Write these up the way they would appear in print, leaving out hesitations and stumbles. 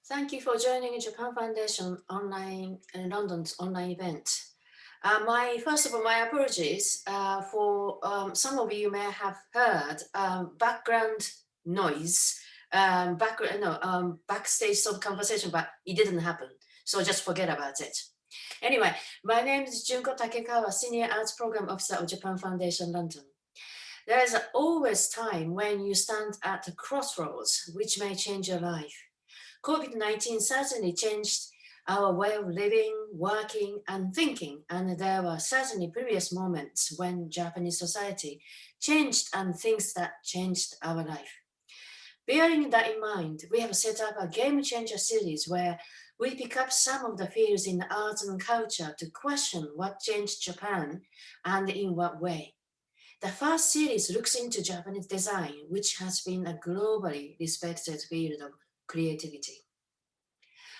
Thank you for joining Japan Foundation online London's online event. First of all, my apologies for some of you may have heard background noise, backstage sort of conversation, but it didn't happen. So just forget about it. Anyway, my name is Junko Takekawa, Senior Arts Program Officer of Japan Foundation London. There is always time when you stand at a crossroads, which may change your life. COVID-19 certainly changed our way of living, working, and thinking, and there were certainly previous moments when Japanese society changed and things that changed our life. Bearing that in mind, we have set up a Game Changer series where we pick up some of the fields in arts and culture to question what changed Japan and in what way. The first series looks into Japanese design, which has been a globally respected field of creativity.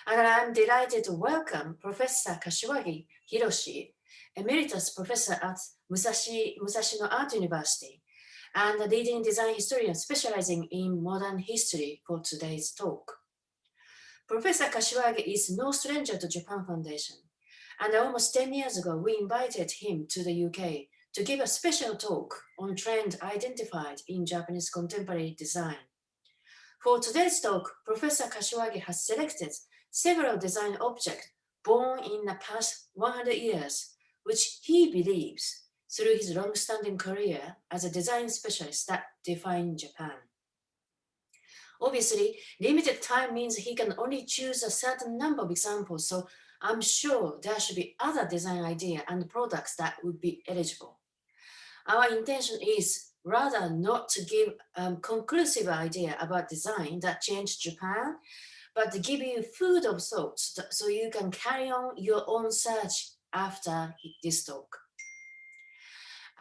And I'm delighted to welcome Professor KASHIWAGI Hiroshi, Emeritus Professor at Musashino Art University, and a leading design historian specializing in modern history for today's talk. Professor Kashiwagi is no stranger to Japan Foundation, and almost 10 years ago, we invited him to the UK to give a special talk on trends identified in Japanese contemporary design. For today's talk, Professor Kashiwagi has selected several design objects born in the past 100 years, which he believes, through his long-standing career as a design specialist, that define Japan. Obviously, limited time means he can only choose a certain number of examples, so I'm sure there should be other design ideas and products that would be eligible. Our intention is rather not to give a conclusive idea about design that changed Japan, but to give you food of thought so you can carry on your own search after this talk.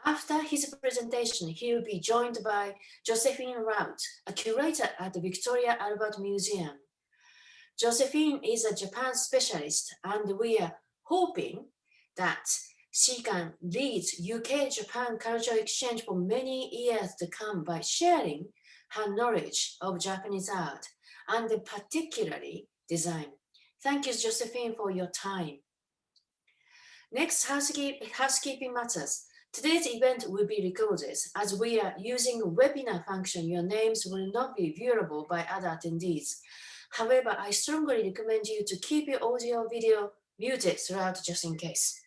After his presentation, he will be joined by Josephine Rout, a curator at the Victoria Albert Museum. Josephine is a Japan specialist, and we are hoping that she can lead UK-Japan cultural exchange for many years to come by sharing her knowledge of Japanese art, and particularly design. Thank you, Josephine, for your time. Next, housekeeping matters. Today's event will be recorded. As we are using a webinar function, your names will not be viewable by other attendees. However, I strongly recommend you to keep your audio video muted throughout just in case.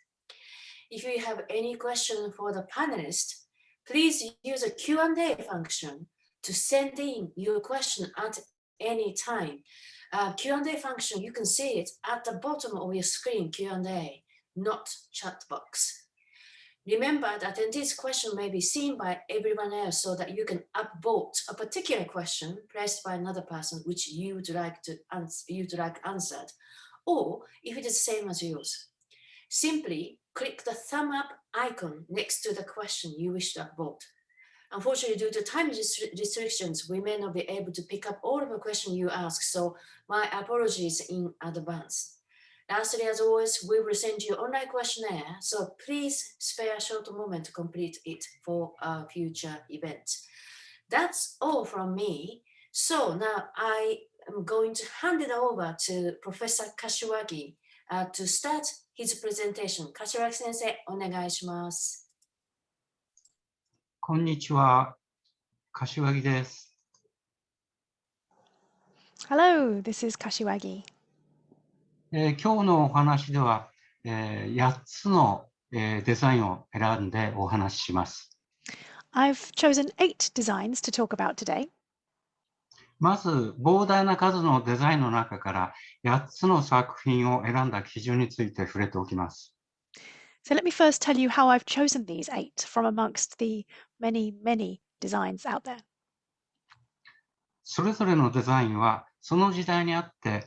If you have any question for the panelists, please use a Q&A function to send in your question at any time. Q&A function, you can see it at the bottom of your screen, Q&A, not chat box. Remember that attendees' question may be seen by everyone else so that you can upvote a particular question placed by another person which you would like answered, or if it is the same as yours. Simply click the thumb up icon next to the question you wish to upvote. Unfortunately, due to time restrictions, we may not be able to pick up all of the questions you ask, so my apologies in advance. Lastly, as always, we will send you an online questionnaire, so please spare a short moment to complete it for our future events. That's all from me. So now I am going to hand it over to Professor Kashiwagi to start his presentation. Kashiwagi sensei, お願いします。こんにちは、柏木です。Hello, this is Kashiwagi. 今日のお話では、8つの、デザインを選んでお話しします。I've chosen 8 designs to talk about today. まず、膨大な数のデザインの中から8つの作品を選んだ基準について触れておきます。So let me first tell you how I've chosen these 8 from amongst the many, many designs out there. それぞれのデザインは、その時代にあって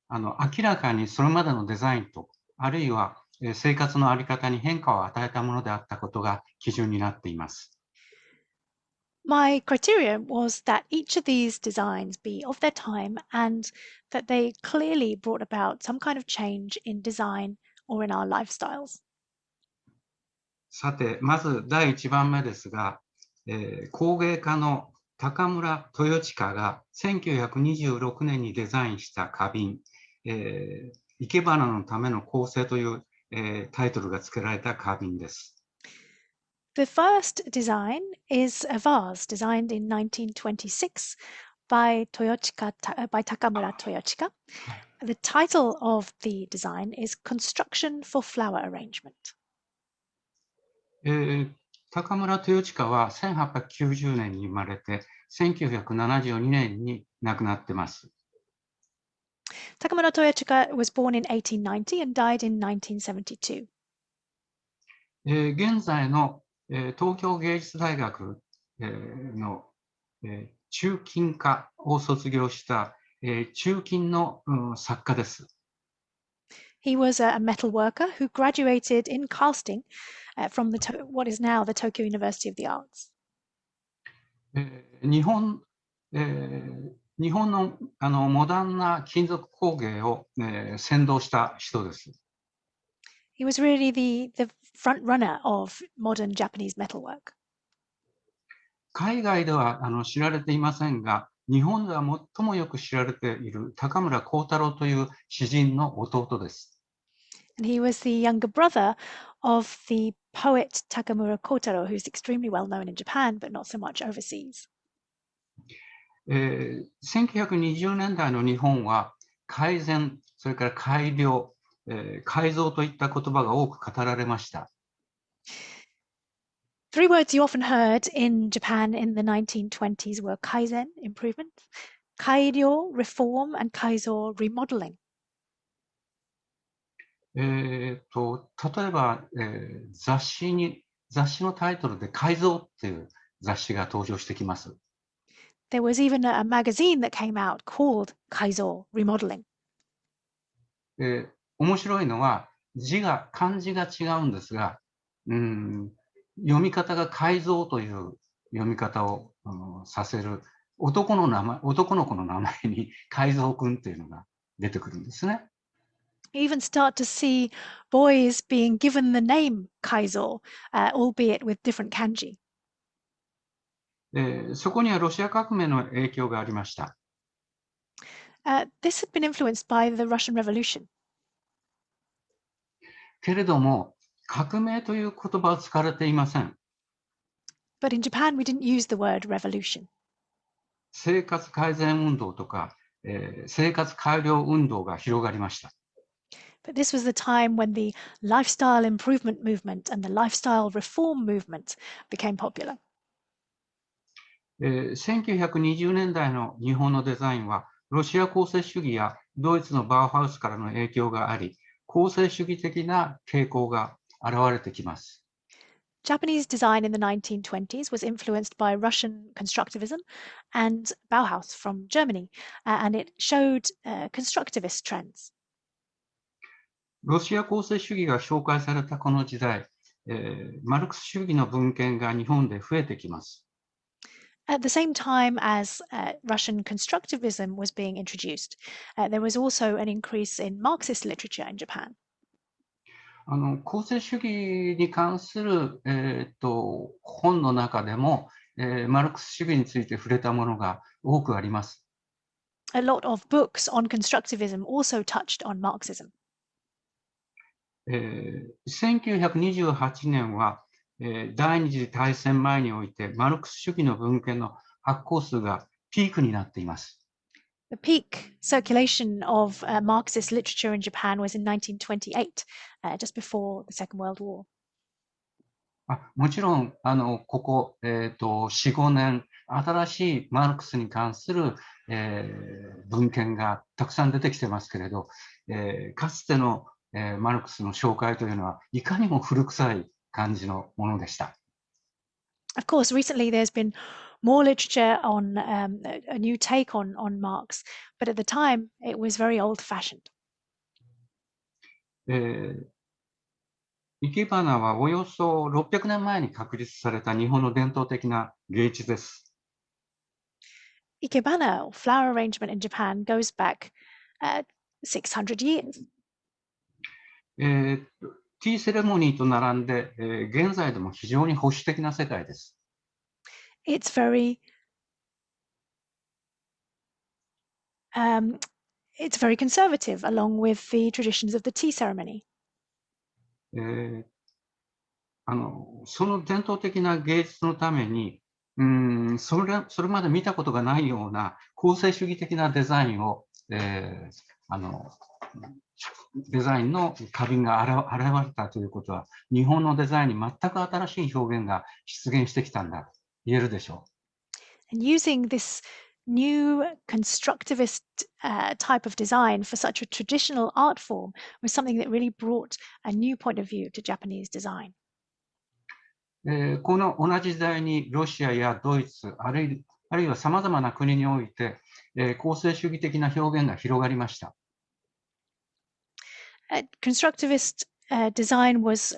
明らかにそれまでのデザインと、あるいは生活の在り方に変化を与えたものであったことが基準になっています。My criteria was that each of these designs be of their time and that they clearly brought about some kind of change in design or in our lifestyles. さて、まず第1番目ですが、工芸家の高村豊親が1926年にデザインした花瓶、生け花のための構成という、タイトルが付けられた花瓶です。The first design is a vase designed in 1926 by Takamura Toyochika. The title of the design is Construction for Flower Arrangement. 高村豊親は1890年に生まれて1972年に亡くなっています。Takamura Toyochika was born in 1890 and died in 1972. 現在の、東京芸術大学、の、中近科を卒業した、中近の、作家です。He was a metal worker who graduated in casting from what is now the Tokyo University of the Arts. 日本の、モダンな金属工芸を、先導した人です。He was really the front runner of modern Japanese metalwork. 海外では知られていませんが、日本では最もよく知られている高村光太郎という詩人の弟です。And he was the younger brother of the poet Takamura Kotaro, who's extremely well known in Japan, but not so much overseas. 1920年代の日本は改善、それから改良、改造といった言葉が多く語られました。Three words you often heard in Japan in the 1920s were kaizen, improvement, kairyo, reform, and kaizo, remodeling. 例えば、雑誌のタイトルで改造っていう雑誌が登場してきます。There was even a magazine that came out called Kaizo, remodeling. 面白いのは漢字が違うんですが、読み方が改造という読み方を、させる男の子の名前に改造くんっていうのが出てくるんですね。You even start to see boys being given the name Kaizo, albeit with different kanji. そこにはロシア革命の影響がありました。This had been influenced by the Russian Revolution. けれども、革命という言葉は使われていません。But in Japan, we didn't use the word revolution. 生活改善運動とか、生活改良運動が広がりました。But this was the time when the lifestyle improvement movement and the lifestyle reform movement became popular. 1920年代の日本のデザインは、ロシア構成主義やドイツのバウハウスからの影響があり、構成主義的な傾向が現れてきます。Japanese design in the 1920s was influenced by Russian constructivism and Bauhaus from Germany, and it showed constructivist trends. ロシア構成主義が紹介されたこの時代、マルクス主義の文献が日本で増えてきます。At the same time as Russian constructivism was being introduced, there was also an increase in Marxist literature in Japan. 構成主義に関する、本の中でも、マルクス主義について触れたものが多くあります。A lot of books on constructivism also touched on Marxism. 1928年は、第二次大戦前においてマルクス主義の文献の発行数がピークになっています。The peak circulation of Marxist literature in Japan was in 1928, just before the Second World War. もちろんここ、4、5年新しいマルクスに関する、文献がたくさん出てきてますけれど、かつての、マルクスの紹介というのはいかにも古臭い感じのものでした。Of course, recently there's been more literature on a new take on Marx, but at the time it was very old-fashioned. 生け花はおよそ600年前に確立された日本の伝統的な芸術です。Ikebana, or flower arrangement in Japan, goes back 600 years. ティーセレモニーと並んで、現在でも非常に保守的な世界です。It's very it's very conservative, along with the traditions of the tea ceremony. その伝統的な芸術のために、それまで見たことがないような構成主義的なデザインを、デザインの花瓶が現れたということは、日本のデザインに全く新しい表現が出現してきたんだと言えるでしょう。And using this new constructivist type of design for such a traditional art form was something that really brought a new point of view to Japanese design. この同じ時代にロシアやドイツ、あるいはさまざまな国において、構成主義的な表現が広がりました。Constructivist design was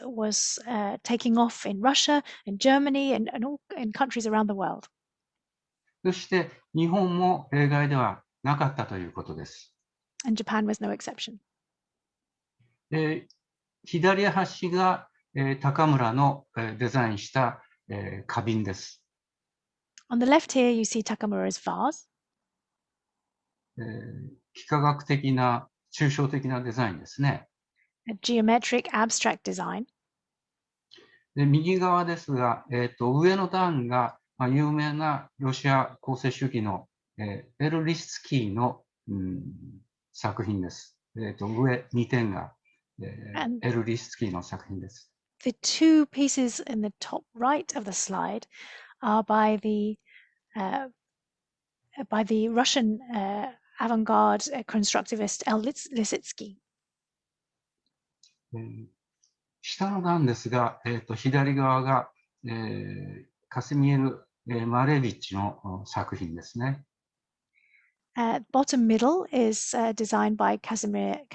taking off in Russia, in Germany, and all in countries around the world. そして日本も例外ではなかったということです。And Japan was no exception. 左端が高村のデザインした花瓶です。On the left here, you see Takamura's vase. 幾何学的な抽象的なデザインですね。A geometric abstract design. で右側ですが、上の段が、有名なロシア構成主義の、エルリスキーの、作品です。上2点が、エルリスキーの作品です。The two pieces in the top right of the slide are by the Russian avant-garde constructivist L. Lisitsky. 下の段ですが、左側が、カスミエル・マレビッチの作品ですね。Bottom middle is designed by Casimir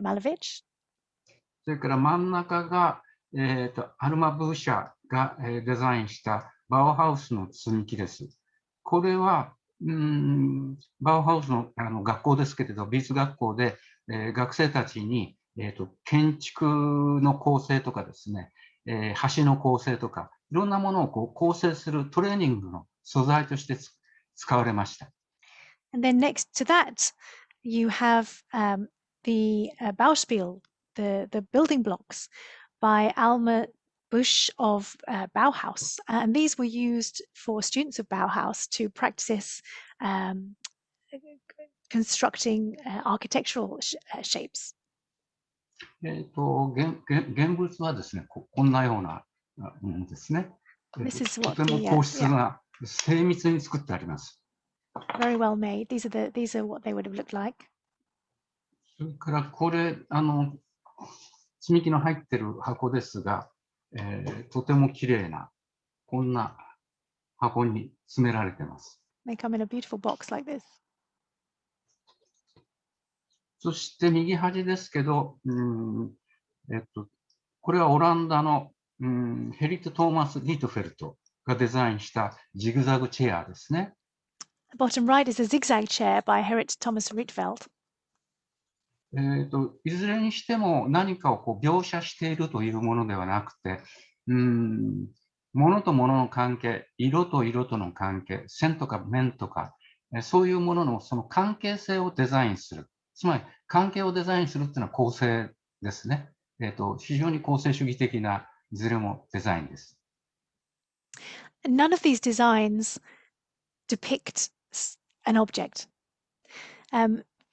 Malevich. それから真ん中が、アルマ・ブーシャが、デザインしたバウハウスの積み木です。これはバウハウスの、学校ですけれど、美術学校で、学生たちに、建築の構成とかですね、橋の構成とか、いろんなものを構成するトレーニングの素材として使われました。And then next to that, you have the Bauspiel, the building blocks by Alma Busch of Bauhaus. And these were used for students of Bauhaus to practice constructing architectural shapes. 現物はですね、こんなようなものですね。とても硬質な、精密に作ってあります。Very well made. These are what they would have looked like. それからこれ積み木の入ってる箱ですが、とても綺麗なこんな箱に詰められています。They come in a beautiful box like this. そして右端ですけど、これはオランダのヘリト・トーマス・リートフェルトがデザインしたジグザグチェアですね。The bottom right is a zigzag chair by Gerrit Thomas Rietveld. いずれにしても何かを描写しているというものではなくて、物と物の関係、色と色との関係、線とか面とか、そういうもののその関係性をデザインする。つまり関係をデザインするっていうのは構成ですね。非常に構成主義的ないずれもデザインです。None of these designs depict an object.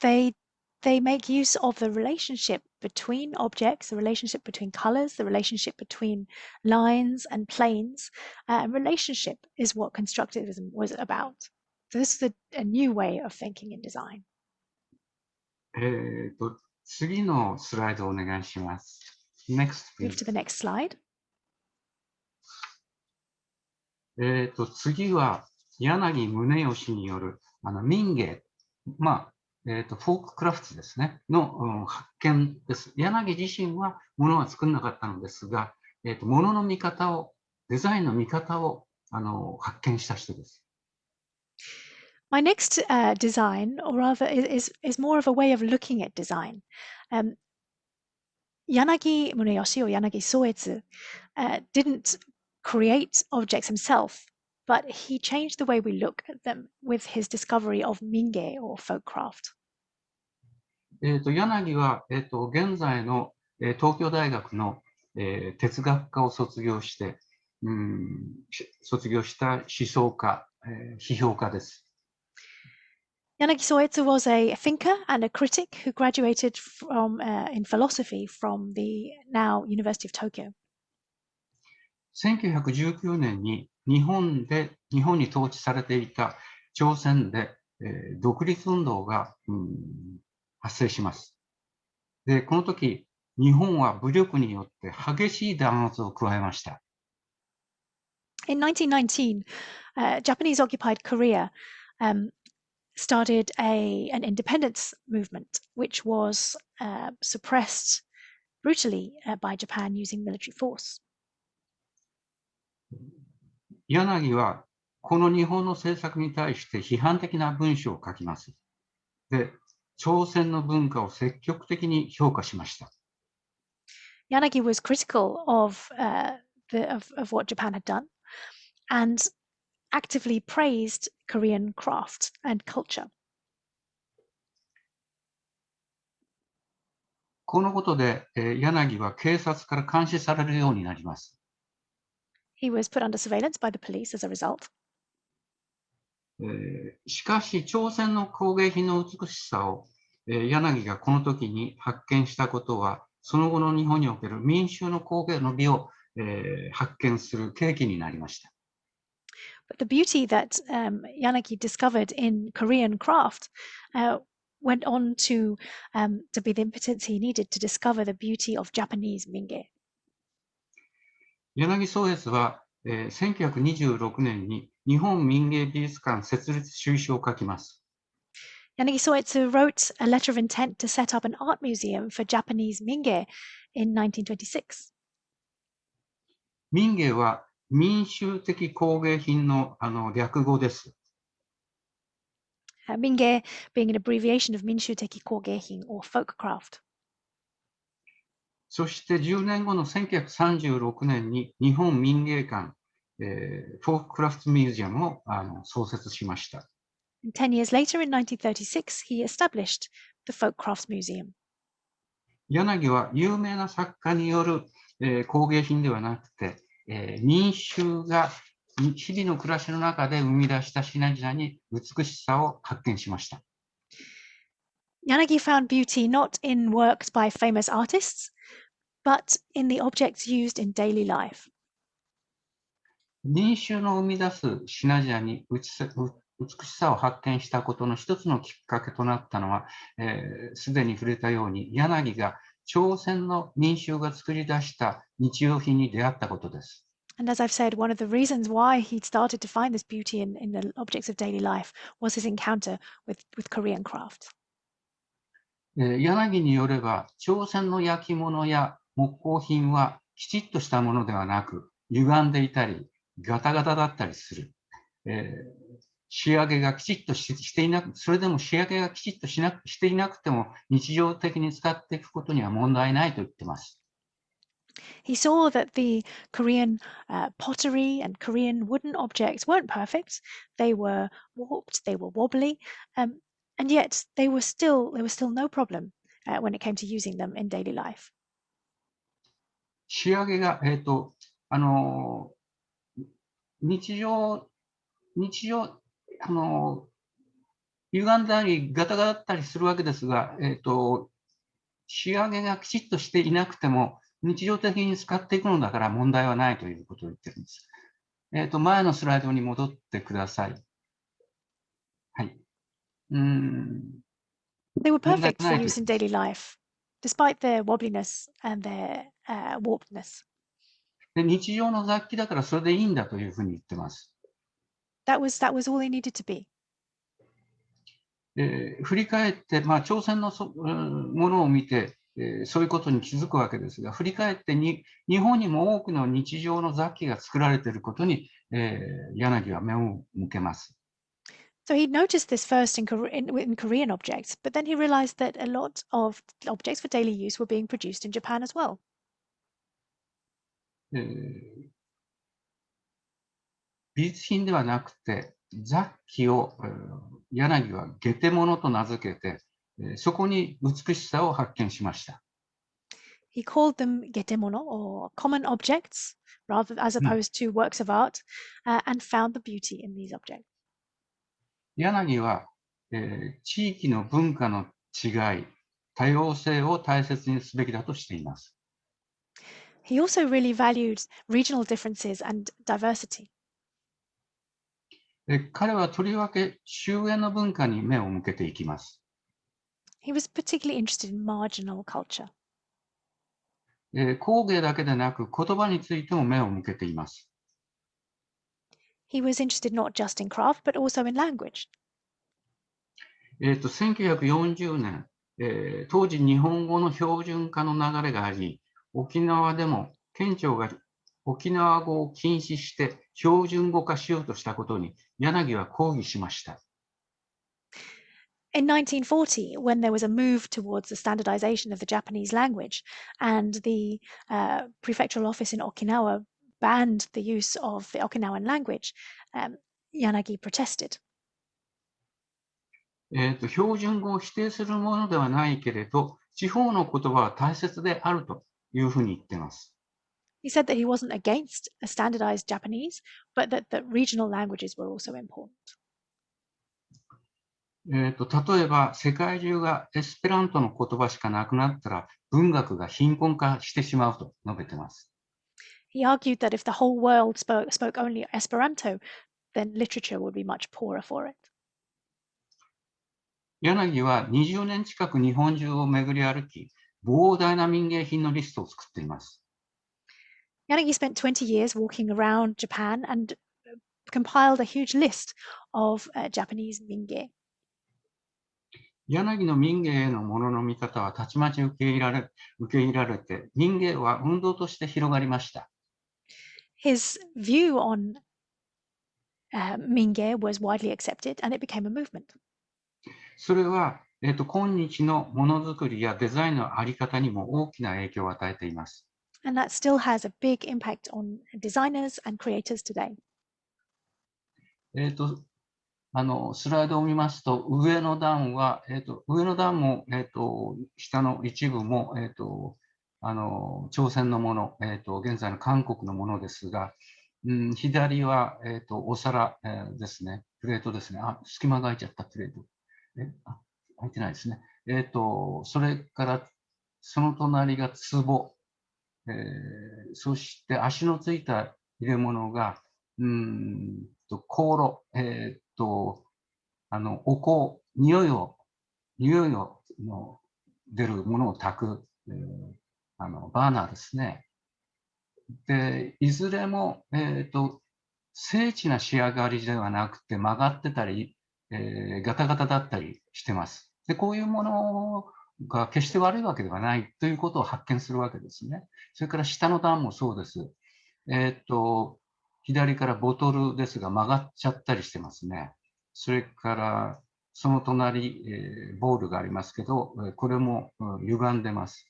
They make use of the relationship between objects, the relationship between colors, the relationship between lines and planes. Relationship is what constructivism was about. So this is a new way of thinking in design. 次のスライドをお願いします。Next, Move to the next slide. 次は柳宗悦による民芸、フォーククラフトですねの、発見です。柳自身はものは作らなかったのですが、ものの見方を、デザインの見方を発見した人です。My next design, or rather, is more of a way of looking at design. Yanagi Muneyoshi or Yanagi Soetsu didn't create objects himself. but he changed the way we look at them with his discovery of minge or folk craft. 柳は、現在の、東京大学の、哲学科を卒業して、卒業した思想家、批評家です。Yanagi Soetsu was a thinker and a critic who graduated from, in philosophy from the now University of Tokyo. 1919年に日本に統治されていた朝鮮で、独立運動が、発生します。で、この時、日本は武力によって激しい弾圧を加えました。In 1919, Japanese occupied Korea started an independence movement, which was suppressed brutally by Japan using military force. 柳はこの日本の政策に対して批判的な文章を書きます。で、朝鮮の文化を積極的に評価しました。Yanagi was critical of what Japan had done and actively praised Korean craft and culture. このことで、柳は警察から監視されるようになります。He was put under surveillance by the police as a result. しかし、朝鮮の工芸品の美しさを、柳がこの時に発見したことは、その後の日本における民衆の工芸の美を、発見する契機になりました。But the beauty that Yanagi discovered in Korean craft went on to be the impetus he needed to discover the beauty of Japanese minge. 柳宗悦は、1926年に日本民芸美術館設立趣旨を書きます。Yanagi Soetsu wrote a letter of intent to set up an art museum for Japanese minge in 1926. 民芸は民衆的工芸品の、略語です。Minge being an abbreviation of Minshuteki Kogehin or folk craft. そして10年後の1936年に日本民芸館、フォーククラフトミュージアムを創設しました。And 10 years later, in 1936, he established the Folk Crafts Museum. 柳は有名な作家による、工芸品ではなくて、民衆が日々の暮らしの中で生み出した品々に美しさを発見しました。Yanagi found beauty not in works by famous artists, but in the objects used in daily life. 民衆の生み出す品々に美しさを発見したことの一つのきっかけとなったのは、すでに触れたように柳が朝鮮の民衆が作り出した日用品に出会ったことです。And as I've said, one of the reasons why he started to find this beauty in the objects of daily life was his encounter with Korean craft. 柳によれば、朝鮮の焼き物や木工品はきちっとしたものではなく、歪んでいたり、ガタガタだったりする。仕上げがきちっとしていなく、それでも仕上げがきちっとしていなくても、日常的に使っていくことには問題ないと言っています。He saw that the Korean pottery and Korean wooden objects weren't perfect. They were warped, they were wobbly, and yet there was still no problem when it came to using them in daily life. 仕上げが、日常、歪んだりガタガタだったりするわけですが、仕上げがきちっとしていなくても、日常的に使っていくのだから問題はないということを言ってるんです。前のスライドに戻ってください。はい。They were perfect for use in daily life, despite their wobbliness and their warpedness. で、日常の雑器だからそれでいいんだというふうに言ってます。That was all they needed to be. 振り返って、朝鮮のものを見て、そういうことに気づくわけですが、振り返って日本にも多くの日常の雑器が作られていることに、柳は目を向けます。So he noticed this first in Korean objects, but then he realized that a lot of objects for daily use were being produced in Japan as well. 美術品ではなくて、雑器を柳は下手物と名付けて、そこに美しさを発見しました。He called them getemono, or common objects, rather as opposed to works of art, and found the beauty in these objects. 柳は、地域の文化の違い、多様性を大切にすべきだとしています。He also really valued regional differences and diversity. 彼はとりわけ周辺の文化に目を向けていきます。He was particularly interested in marginal culture. 工芸だけでなく言葉についても目を向けています。He was interested not just in craft, but also in language. 1940年、当時日本語の標準化の流れがあり、沖縄でも県庁が沖縄語を禁止して標準語化しようとしたことに柳は抗議しました。In 1940, when there was a move towards the standardization of the Japanese language, and the prefectural office in Okinawa banned the use of the Okinawan language, Yanagi protested. 標準語を否定するものではないけれど、地方の言葉は大切であるというふうに言っています。He said that he wasn't against a standardized Japanese, but that regional languages were also important. 例えば、世界中がエスペラントの言葉しかなくなったら、文学が貧困化してしまうと述べています。He argued that if the whole world spoke only Esperanto, then literature would be much poorer for it. 柳は20年近く日本中を巡り歩き、膨大な民芸品のリストを作っています。Yanagi spent 20 years walking around Japan and compiled a huge list of Japanese minge. 柳の民芸へのものの見方はたちまち受け入れられて、民芸は運動として広がりました。His view on minge was widely accepted, and it became a movement. それは、今日のものづくりやデザインのあり方にも大きな影響を与えています。And that still has a big impact on designers and creators today. スライドを見ますと、上の段は、上の段も、下の一部も、朝鮮のもの、現在の韓国のものですが、左は、お皿、ですね、プレートですね。隙間が空いちゃったプレート。空いてないですね。それから、その隣が壺。そして足のついた入れ物が、香炉、お香、匂いを出るものを炊く、バーナーですね。で、いずれも、精緻な仕上がりではなくて曲がってたり、ガタガタだったりしてます。で、こういうものが決して悪いわけではないということを発見するわけですね。それから下の段もそうです。左からボトルですが曲がっちゃったりしてますね。それからその隣、ボールがありますけど、これも歪んでます。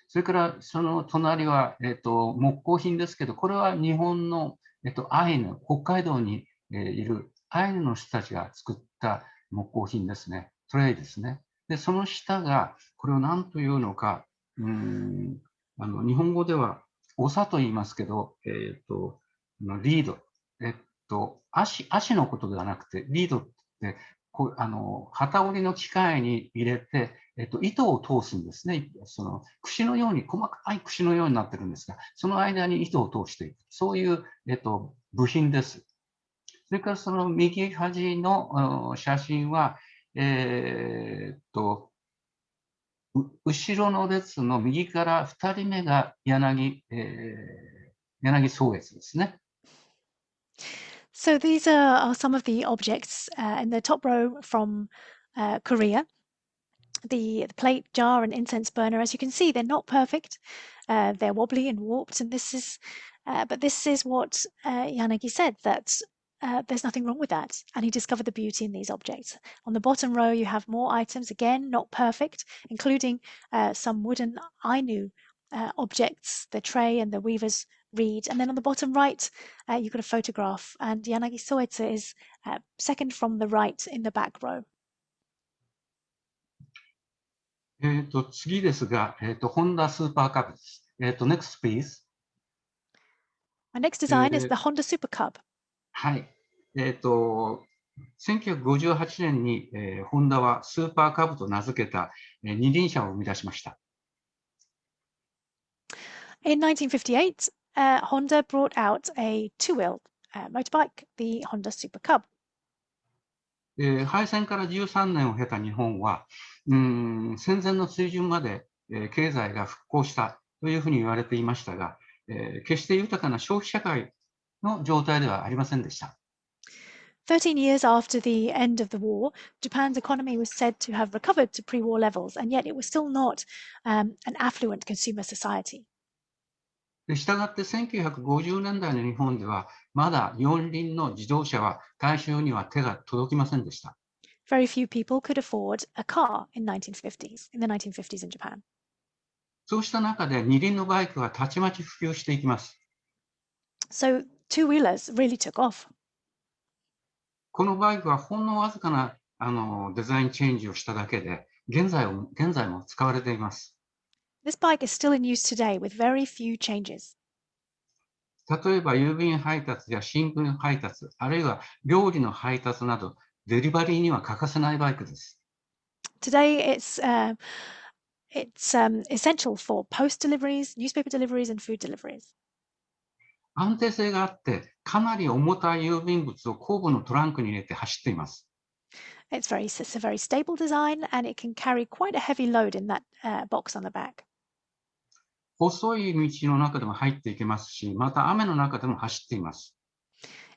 それからその隣は、木工品ですけど、これは日本の、アイヌ、北海道に、いるアイヌの人たちが作った木工品ですね。トレイですね。で、その下が、これを何というのか、日本語では、おさと言いますけど、リード。足のことではなくて、リードって機織りの機械に入れて、糸を通すんですね。その串のように、細かい串のようになってるんですが、その間に糸を通していく。そういう、部品です。それからその右端の写真は、後ろの列の右から2人目が柳宗悦ですね。So these are some of the objects in the top row from Korea. The plate, jar, and incense burner. As you can see, they're not perfect. They're wobbly and warped, and but this is what Yanagi said, that there's nothing wrong with that, and he discovered the beauty in these objects. On the bottom row, you have more items, again, not perfect, including some wooden Ainu objects, the tray and the weaver's read. And then on the bottom right, you've got a photograph, and Yanagi Soetsu is second from the right in the back row. 次ですが、ホンダスーパーカブです。next please. My next design is the Honda Super Cub. はい。1958年に、ホンダはスーパーカブと名付けた、二輪車を生み出しました。In 1958, Honda brought out a two-wheel motorbike, the Honda Super Cub. 敗戦から13年を経た日本は、戦前の水準まで、経済が復興したというふうに言われていましたが、決して豊かな消費社会の状態ではありませんでした。13 years after the end of the war, Japan's economy was said to have recovered to pre-war levels, and yet it was still not an affluent consumer society. したがって1950年代の日本では、まだ四輪の自動車は大衆には手が届きませんでした。Very few people could afford a car in the 1950s in Japan. そうした中で二輪のバイクはたちまち普及していきます。So two-wheelers really took off. このバイクはほんのわずかなデザインチェンジをしただけで、現在も使われています。This bike is still in use today with very few changes. 例えば郵便配達や新聞配達、あるいは料理の配達など、デリバリーには欠かせないバイクです。Today, it's essential for post deliveries, newspaper deliveries, and food deliveries. 安定性があって、かなり重たい郵便物を後部のトランクに入れて走っています。It's a very stable design, and it can carry quite a heavy load in that box on the back. 細い道の中でも入っていけますし、また雨の中でも走っています。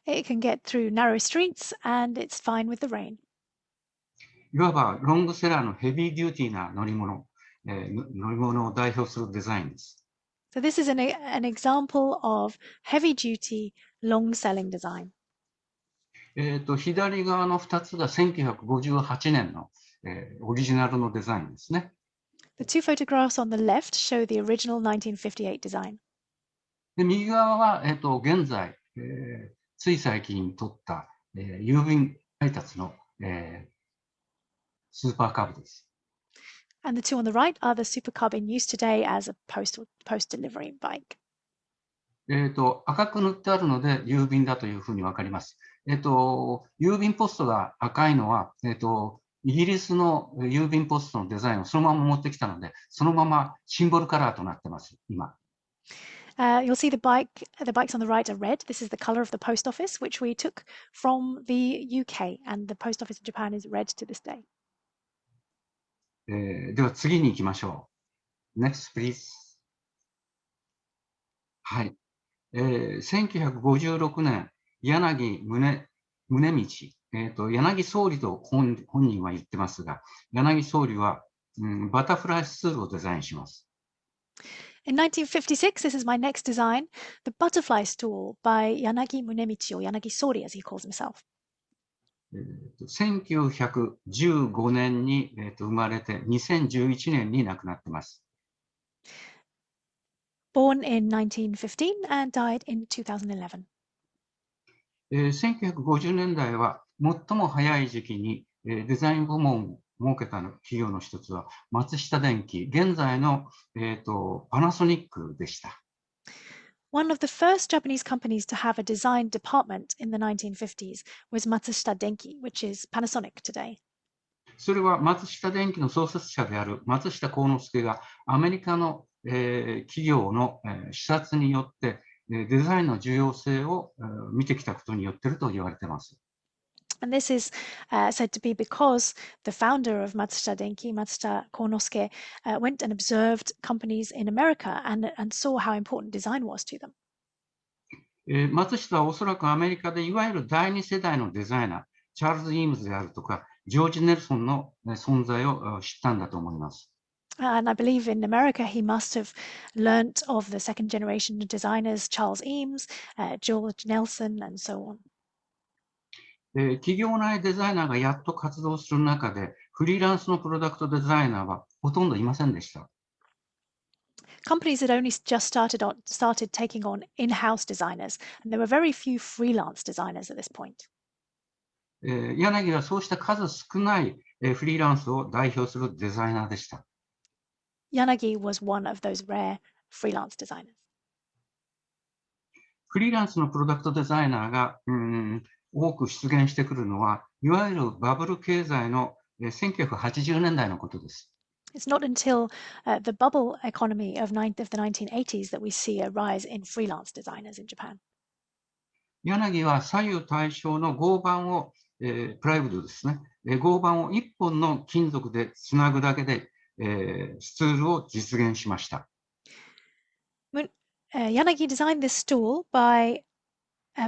It can get through narrow streets, and it's fine with the rain. いわばロングセラーのヘビーデューティーな乗り物を代表するデザインです。So this is an example of heavy-duty, long-selling design. 左側の2つが1958年の、オリジナルのデザインですね。The two photographs on the left show the original 1958 design. で右側は、現在、つい最近撮った、郵便配達の、スーパーカブです。And the two on the right are the Super Cub in use today as a post delivery bike. 赤く塗ってあるので郵便だというふうに分かります。郵便ポストが赤いのは、イギリスの郵便ポストのデザインをそのまま持ってきたので、そのままシンボルカラーとなってます、今。You'll see the bikes on the right are red. This is the color of the post office, which we took from the UK, and the post office in Japan is red to this day. では次に行きましょう。Next, please. はい。1956年、柳宗道、柳総理と本人は言ってますが、柳総理は、バタフライスツールをデザインします。In 1956, this is my next design, the butterfly stool by Yanagi Munemichi, or Yanagi Sori as he calls himself. 1915年に、生まれて、2011年に亡くなっています。Born in 1915 and died in 2011. 1950年代は最も早い時期に、デザイン部門を設けた企業の一つは松下電器、現在の、パナソニックでした。One of the first Japanese companies to have a design department in the 1950s was Matsushita Denki, which is Panasonic today. それは松下電器の創設者である松下幸之助がアメリカの、企業の、視察によってデザインの重要性を見てきたことによっていると言われています。And this is said to be because the founder of Matsushita Denki, Matsushita Konosuke, went and observed companies in America and saw how important design was to them. 松下はおそらくアメリカでいわゆる第二世代のデザイナー、チャールズ・イームズであるとか、ジョージ・ネルソンの存在を知ったんだと思います。And I believe in America, he must have learnt of the second generation designers, Charles Eames, George Nelson, and so on. 企業内デザイナーがやっと活動する中で、フリーランスのプロダクトデザイナーはほとんどいませんでした。Companies had only just started taking on in-house designers, and there were very few freelance designers at this point. 柳はそうした数少ないフリーランスを代表するデザイナーでした。Yanagi was one of those rare freelance designers. フリーランスのプロダクトデザイナーが多く出現してくるのは、いわゆるバブル経済の1980年代のことです。It's not until the bubble economy of the 1980s that we see a rise in freelance designers in Japan. 柳は左右対称の合板を、プライウッドですね、合板を1本の金属でつなぐだけで、スツールを実現しました。Yanagi designed this stool by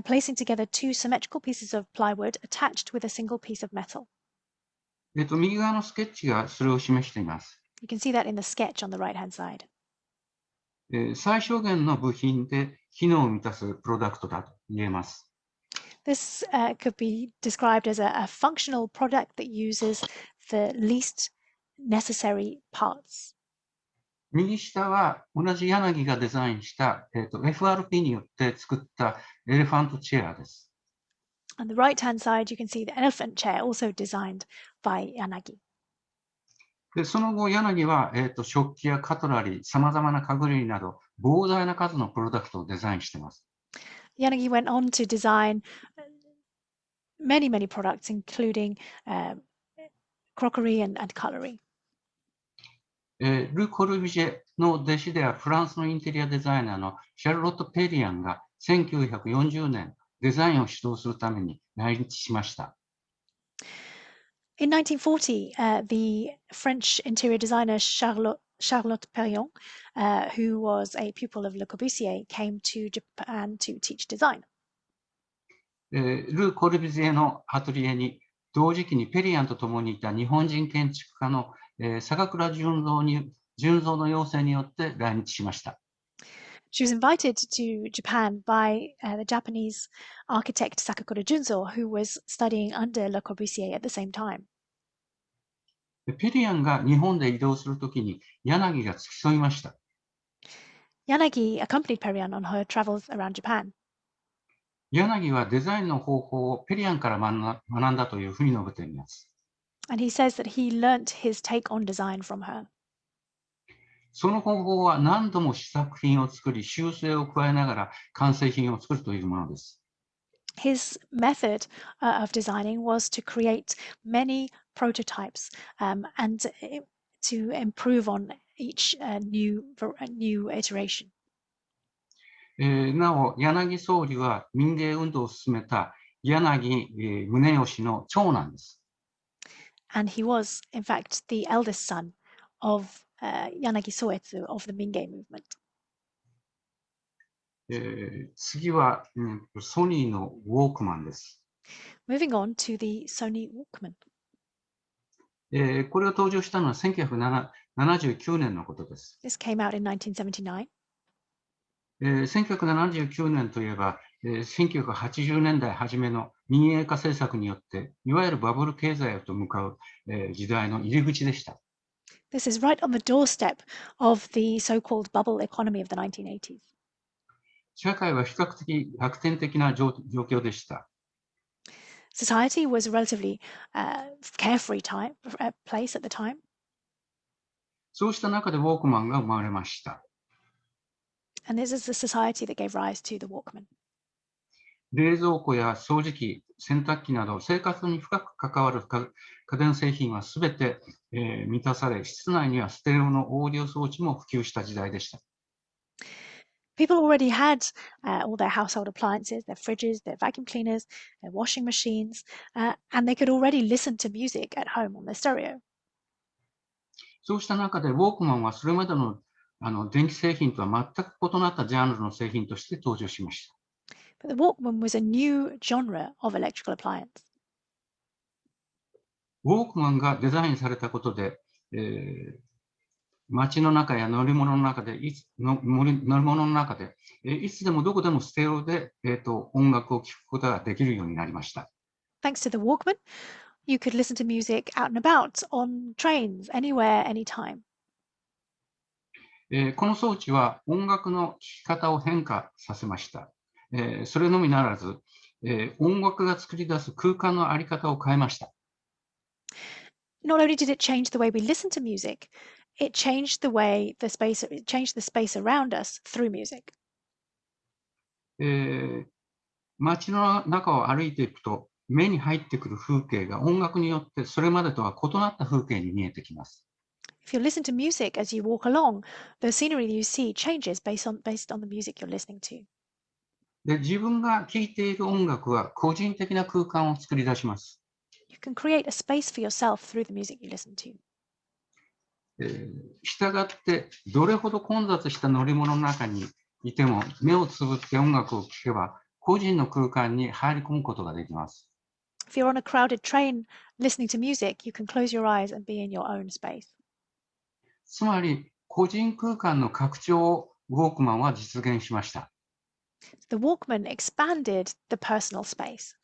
placing together two symmetrical pieces of plywood attached with a single piece of metal. 右側のスケッチがそれを示しています。You can see that in the sketch on the right-hand side. 最小限の部品で機能を満たすプロダクトだと言えます。This could be described as a functional product that uses the least necessary parts. 右下は同じ柳がデザインした、FRP によって作ったエレファントチェアです。On the right-hand side, you can see the elephant chair, also designed by Yanagi. でその後、柳は、食器やカトラリー、さまざまな家具類など、膨大な数のプロダクトをデザインしています。Yanagi went on to design many products, including crockery and cutlery. ル・コルビジェの弟子であるフランスのインテリアデザイナーのシャルロット・ペリアンが1940年、デザインを指導するために来日しました。In 1940, the French interior designer Charlotte Perriand, who was a pupil of Le Corbusier, came to Japan to teach design. ル・コルビジェのアトリエに同時期にペリアンと共にいた日本人建築家の坂倉純三の要請によって来日しました。She was invited to Japan by the Japanese architect Sakakura Junzo, who was studying under Le Corbusier at the same time. ペリアンが日本で移動するときに柳が付き添いました。Yanagi accompanied Perriand on her travels around Japan. 柳はデザインの方法をペリアンから学んだというふうに述べています。And he says that he learnt his take on design from her. その方法は何度も試作品を作り、修正を加えながら完成品を作るというものです。His method of designing was to create many prototypes and to improve on each new iteration. なお、柳宗理は民芸運動を進めた柳宗悦の長男です。And he was, in fact, the eldest son of Yanagi Soetsu of the Mingei movement. 次は、ソニーのウォークマンです。Moving on to the Sony Walkman. これが登場したのは1979年のことです。This came out in 1979. 1979年といえば、1980年代初めの民営化政策によって、いわゆるバブル経済へと向かう、時代の入り口でした。This is right on the doorstep of the so-called bubble economy of the 1980s. 社会は比較的楽天的な状況でした。Society was a relatively carefree place at the time. そうした中でウォークマンが生まれました。And this is the society that gave rise to the Walkman. 冷蔵庫や掃除機、洗濯機など生活に深く関わる家電製品はすべて、満たされ、室内にはステレオのオーディオ装置も普及した時代でした。People already had all their household appliances, their fridges, their vacuum cleaners, their washing machines, and they could already listen to music at home on their stereo. そうした中でウォークマンはそれまでの電気製品とは全く異なったジャンルの製品として登場しました。But the Walkman was a new genre of electrical appliance. ウォークマンがデザインされたことで、街の中や乗り物の中でいつでもどこでもステレオで、音楽を聴くことができるようになりました。Thanks to the Walkman, you could listen to music out and about, on trains, anywhere, anytime. この装置は音楽の聴き方を変化させました。それのみならず、音楽が作り出す空間の在り方を変えました。Not only did it change the way we listen to music, it changed the way it changed the space around us through music. 街の中を歩いていくと、目に入ってくる風景が音楽によってそれまでとは異なった風景に見えてきます。If you listen to music as you walk along, the scenery that you see changes based on the music you're listening to. で、自分が聴いている音楽は個人的な空間を作り出します。You can create a space for yourself through the music you listen to. したがって、どれほど混雑した乗り物の中にいても、目をつぶって音楽を聴けば、個人の空間に入り込むことができます。If you're on a crowded train listening to music, you can close your eyes and be in your own space. つまり、個人空間の拡張をウォークマンは実現しました。The Walkman expanded the personal space.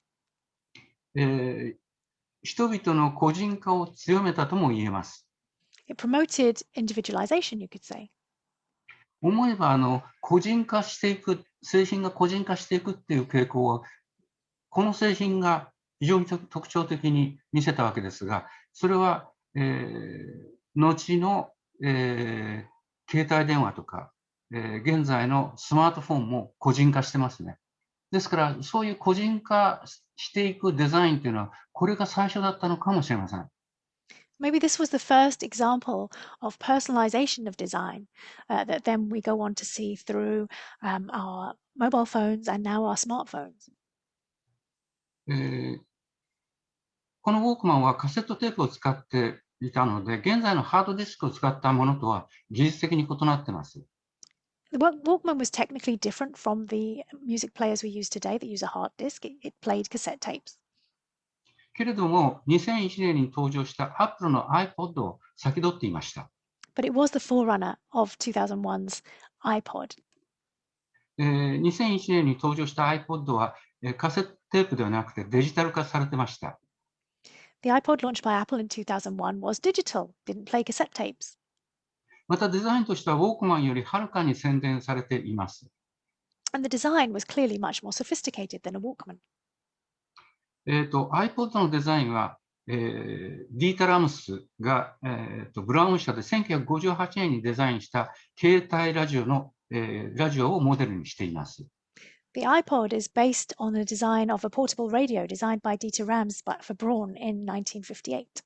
人々の個人化を強めたとも言えます。It promoted individualization, you could say. 思えば個人化していく、製品が個人化していくっていう傾向は、この製品が非常に特徴的に見せたわけですが、それは、後の、携帯電話とか、現在のスマートフォンも個人化してますね。ですから、そういう個人化していくデザインというのは、これが最初だったのかもしれません。Maybe this was the first example of personalization of design that then we go on to see through our mobile phones and now our smartphones. このウォークマンはカセットテープを使っていたので、現在のハードディスクを使ったものとは技術的に異なっています。The Walkman was technically different from the music players we use today that use a hard disk. It played cassette tapes. けれども、2001年に登場したアップルの iPod を先取っていました。But it was the forerunner of 2001's iPod. 2001年に登場した iPod はカセットテープではなくてデジタル化されてました。The iPod launched by Apple in 2001 was digital, didn't play cassette tapes. またデザインとしてはウォークマンよりはるかに洗練されています。And the design was clearly much more sophisticated than a Walkman. iPod のデザインは、ディータ・ラムスが、ブラウン社で1958年にデザインした携帯ラジオをモデルにしています。The iPod is based on the design of a portable radio designed by Dieter Rams for Braun in 1958.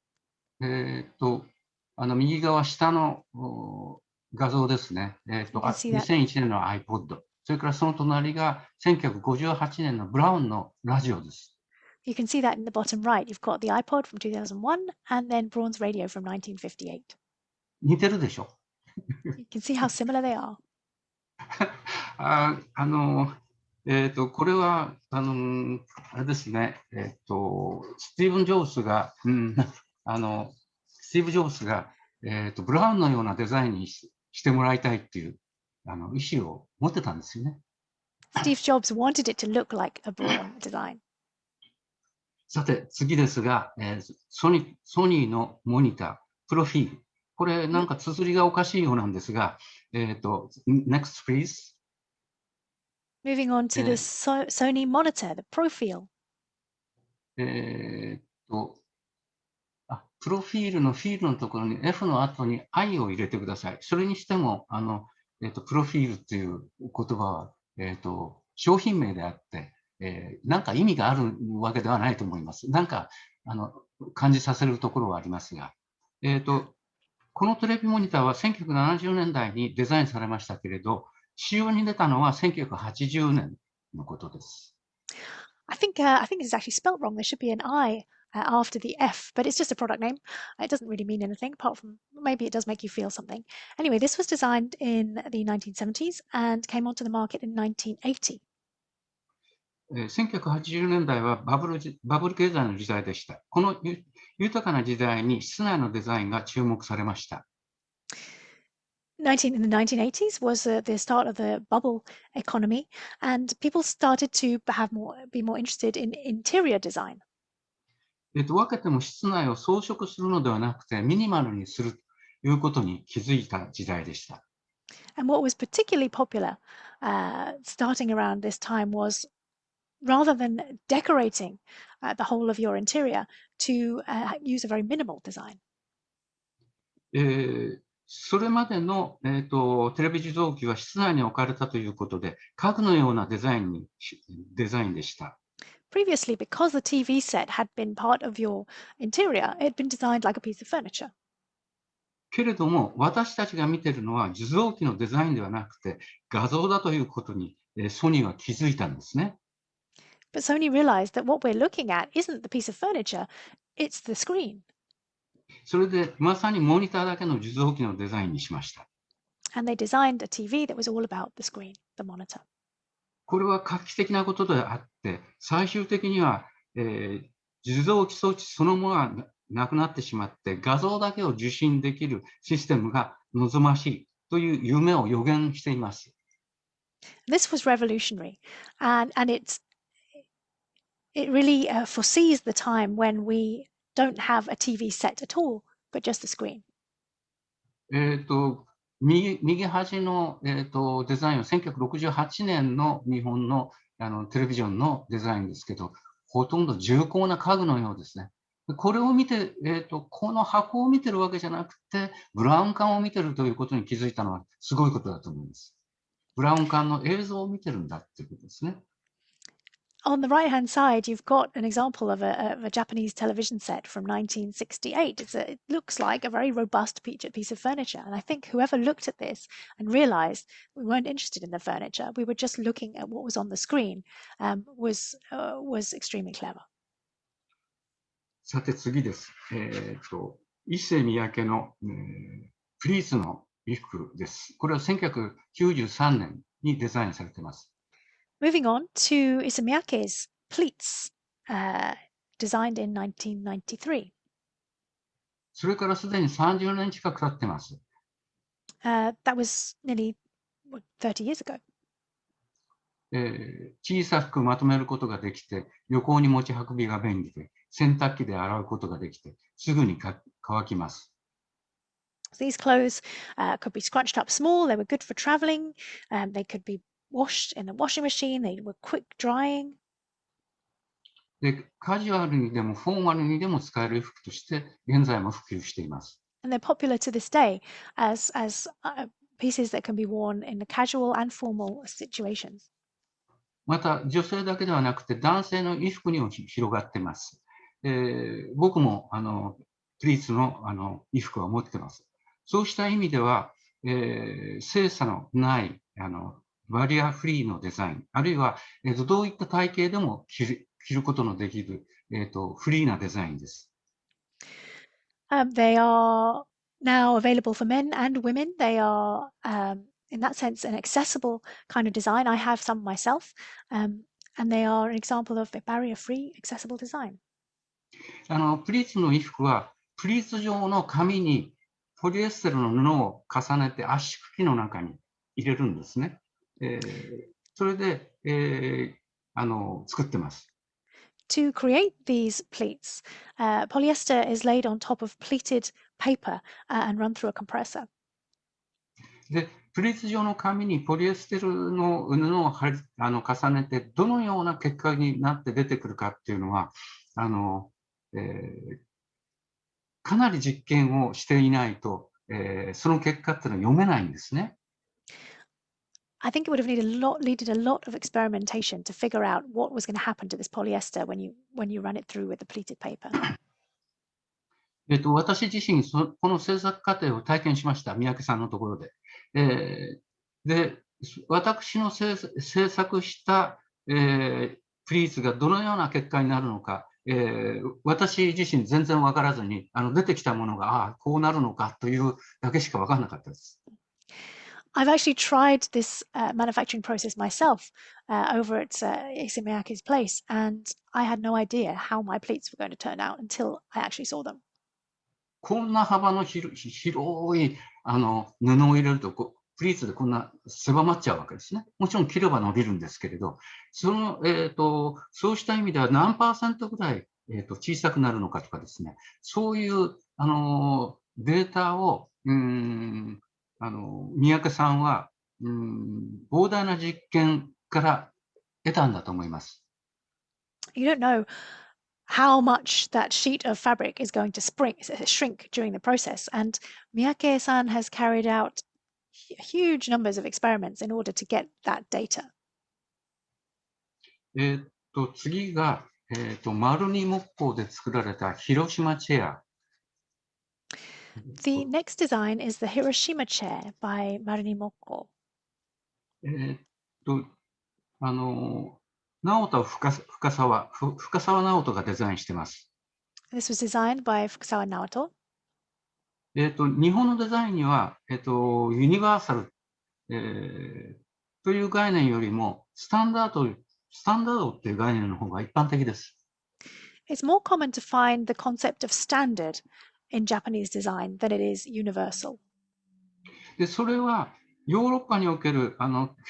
右側下の画像ですね。2001年の iPod。それからその隣が1958年のブラウンのラジオです。You can see that in the bottom right. You've got the iPod from 2001 and then Braun's radio from 1958. 似てるでしょ。You can see how similar they are. これはあれですね。スティーブ・ジョブズが、ブラウンのようなデザインにしてもらいたいっていう意思を持ってたんですよね。Steve Jobs wanted it to look like a Braun design. さて、次ですが、ソニーのモニター、プロフィール。これ、なんか綴りがおかしいようなんですが、next please. Moving on to the Sony monitor, the profile. プロフィールのフィールのところに F の後に I を入れてください。それにしても、プロフィールっていう言葉は、商品名であって、なんか意味があるわけではないと思います。なんか感じさせるところはありますが、このテレビモニターは1970年代にデザインされましたけれど、使用に出たのは1980年のことです。I think it's actually spelt wrong. There should be an I after the F, but it's just a product name. It doesn't really mean anything apart from maybe it does make you feel something. Anyway, this was designed in the 1970s and came onto the market in 1980. 1980年代はバブル経済の時代でした。この豊かな時代に室内のデザインが注目されました。In the 1980s was the start of the bubble economy, and people started to be more interested in interior design. 分けても室内を装飾するのではなくてミニマルにするということに気づいた時代でした。And what was particularly popular starting around this time was rather than decorating the whole of your interior to use a very minimal design. それまでの、テレビ受像機は室内に置かれたということで、家具のようなデザインでした。Previously, because the TV set had been part of your interior, it had been designed like a piece of furniture. けれども、私たちが見ているのは受像機のデザインではなくて、画像だということに、ソニーは気づいたんですね。But Sony realized that what we're looking at isn't the piece of furniture, it's the screen. それで、まさにモニターだけの受像機のデザインにしました。And they designed a TV that was all about the screen, the monitor. これは画期的なことであって、最終的には、受像機装置そのものがなくなってしまって、画像だけを受信できるシステムが望ましいという夢を予言しています。This was revolutionary, and it really foresees the time when we don't have a TV set at all, but just a screen. 右端の、デザインは1968年の日本の、テレビジョンのデザインですけど、ほとんど重厚な家具のようですね。これを見て、この箱を見てるわけじゃなくて、ブラウン管を見てるということに気づいたのはすごいことだと思います。ブラウン管の映像を見てるんだっていうことですね。On the right-hand side, you've got an example of a Japanese television set from 1968. It looks like a very robust piece of furniture. And I think whoever looked at this and realized we weren't interested in the furniture, we were just looking at what was on the screen, was extremely clever. さて次です。伊勢三宅の、プリーツの衣服です。これは1993年にデザインされています。Moving on to Isamiyake's pleats, designed in 1993. それからすでに30年近く経っています。That was nearly 30 years ago. 小さくまとめることができて、旅行に持ち運びが便利で、洗濯機で洗うことができて、すぐに乾きます。These clothes could be scrunched up small. They were good for traveling. They could be washed in the washing machine. They were quick drying. で、カジュアルにでもフォーマルにでも使える服として現在も普及しています。And they're popular to this day as pieces that can be worn in the casual and formal situations. また、女性だけではなくて男性の衣服にも広がっています。僕もプリーツの衣服を持っています。そうした意味では、精査のないバリアフリーのデザイン、あるいは、どういった体型でも着ることのできる、フリーなデザインです。They are now available for men and women. They are, in that sense, an accessible kind of design. I have some myself, and they are an example of a barrier-free, accessible design. プリーツの衣服は、プリーツ状の紙にポリエステルの布を重ねて圧縮機の中に入れるんですね。それで、作ってます。To create these pleats, polyester is laid on top of pleated paper and run through a compressor. で、プリーツ状の紙にポリエステルの布を重ねて、どのような結果になって出てくるかっていうのは、かなり実験をしていないと、その結果っていうのは読めないんですね。I think it would have needed a lot of experimentation to figure out what was going to happen to this polyester when you run it through with the pleated paper. 私自身この制作過程を体験しました、三宅さんのところで。で、私の制作した、プリーツがどのような結果になるのか、私自身全然分からずに出てきたものがこうなるのかというだけしか分からなかったです。I've actually tried this manufacturing process myself over at Isamiyake's place, and I had no idea how my pleats were going to turn out until I actually saw them. こんな幅の広い布を入れるとプリーツでこんな狭まっちゃうわけですね。もちろん切れば伸びるんですけれど、そうした意味では何%ぐらい、小さくなるのかとかですね、そういうデータを三宅さんは、膨大な実験から得たんだと思います。You don't know how much that sheet of fabric is going to shrink during the process. And Miyake-san has carried out huge numbers of experiments in order to get that data. 次が、丸二木工で作られた広島チェア。The next design is the Hiroshima chair by Maruni Mokko. 直人深沢直人がデザインしてます。This was designed by Fukusawa Naoto. 日本のデザインには、ユニバーサル、という概念よりもスタンダードっていう概念の方が一般的です。It's more common to find the concept of standard in Japanese design than it is universal. で、それはヨーロッパにおけるキ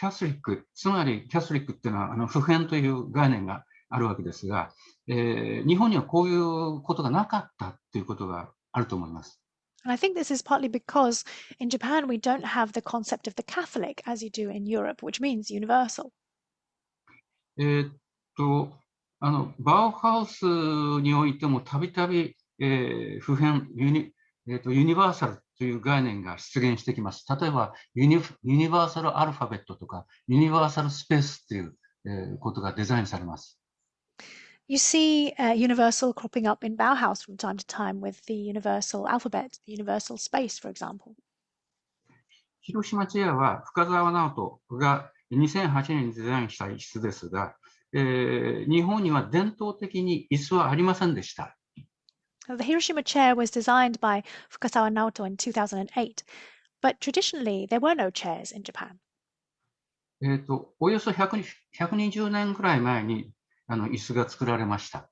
ャスリック、つまりキャスリックっていうのは普遍という概念があるわけですが、日本にはこういうことがなかったっていうことがあると思います。And I think this is partly because in Japan we don't have the concept of the Catholic as you do in Europe, which means universal. バウハウスにおいてもたびたび普遍ユニバーサルという概念が出現してきます。例えばユニバーサルアルファベットとかユニバーサルスペースという、ことがデザインされます。You see universal cropping up in Bauhaus from time to time with the universal alphabet, the universal space, for example. 広島チェアは深澤直人が2008年にデザインした椅子ですが、日本には伝統的に椅子はありませんでした。The Hiroshima chair was designed by Fukasawa Naoto in 2008, but traditionally there were no chairs in Japan. およそ120年くらい前に椅子が作られました。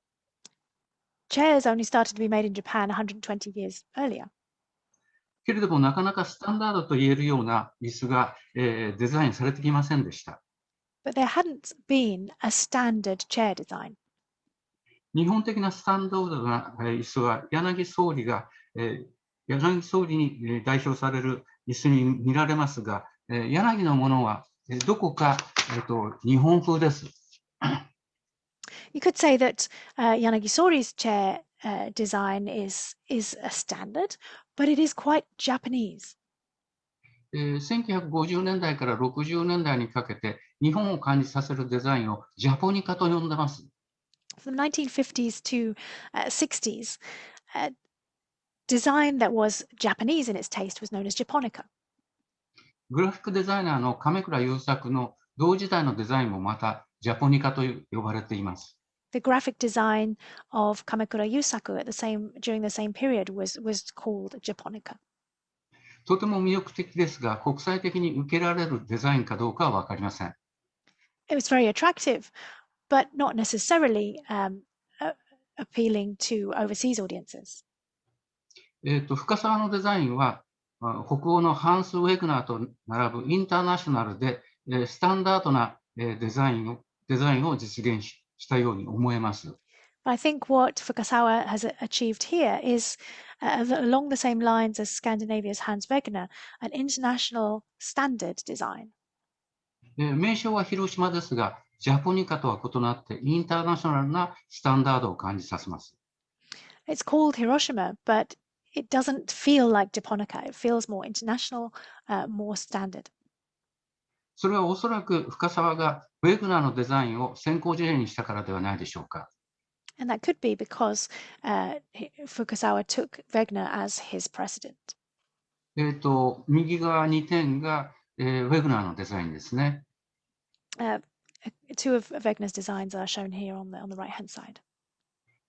Chairs only started to be made in Japan 120 years earlier. けれどもなかなかスタンダードと言えるような椅子が、デザインされてきませんでした。But there hadn't been a standard chair design. 日本的なスタンダードな椅子は柳総理に代表される椅子に見られますが、柳のものはどこか、日本風です。You could say that Yanagi Sori's chair design is a standard, but it is quite Japanese. 1950年代から60年代にかけて日本を感じさせるデザインをジャポニカと呼んでます。From the 1950s to 60s, design that was Japanese in its taste was known as Japonica. グラフィックデザイナーの亀倉優作の同時代のデザインもまたジャポニカと呼ばれています。The graphic design of Kamekura Yusaku during the same period was called Japonica. とても魅力的ですが、国際的に受けられるデザインかどうかは分かりません。It was very attractive, but not necessarily appealing to overseas audiences. 深沢のデザインは、北欧のハンス・ウェグナーと並ぶインターナショナルで、スタンダードな、デザインを実現したように思えます。But I think what Fukasawa has achieved here is along the same lines as Scandinavia's Hans Wegener, an international standard design. 名称は広島ですが、ジャポニカとは異なってインターナショナルなスタンダードを感じさせます。It's called Hiroshima, but it doesn't feel like Japonica. It feels more international, more standard. それはおそらく深沢がウェグナーのデザインを先行事例にしたからではないでしょうか。And that could be because Fukasawa took Wegener as his precedent. 右側2点が、ウェグナーのデザインですね。Two of Wegener's designs are shown here on the right-hand side.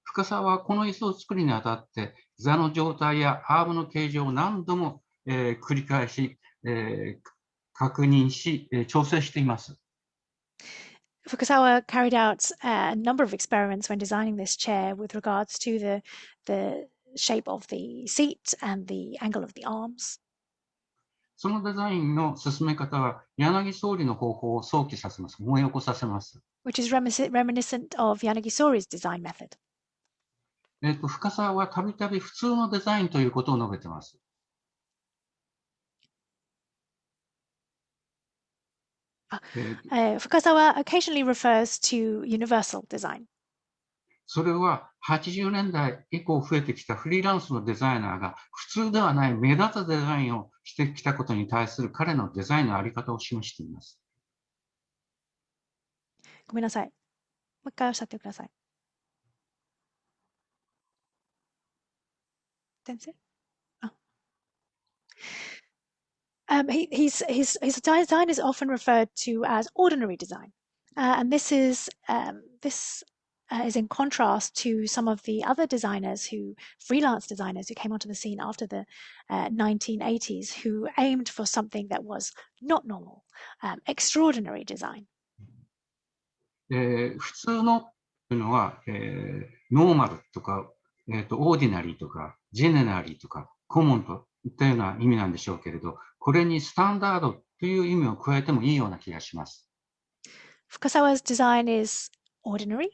深沢はこの椅子を作るにあたって座の状態やアームの形状を何度も、繰り返し、確認し、調整しています。Fukasawa carried out a number of experiments when designing this chair with regards to the shape of the seat and the angle of the arms. そのデザインの進め方は柳総理の方法を想起させます。思い起こさせます。Which is reminiscent of Yanagi Sori's design method. 深沢はたびたび普通のデザインということを述べています。Fukasawa occasionally refers to universal design. それは80年代以降増えてきたフリーランスのデザイナーが普通ではない目立つデザインをしてきたことに対する彼のデザインのあり方を示しています。ごめんなさい。もう一回おっしゃってください。先生his design is often referred to as ordinary design, and this is in contrast to some of the other freelance designers who came onto the scene after the 1980s, who aimed for something that was not normal, extraordinary design. 普通のというのは、ノーマルとか、オーディナリーとか、ジェネラリーとか、コモンといったような意味なんでしょうけれど、これにスタンダードという意味を加えてもいいような気がします。Fukasawa's design is ordinary,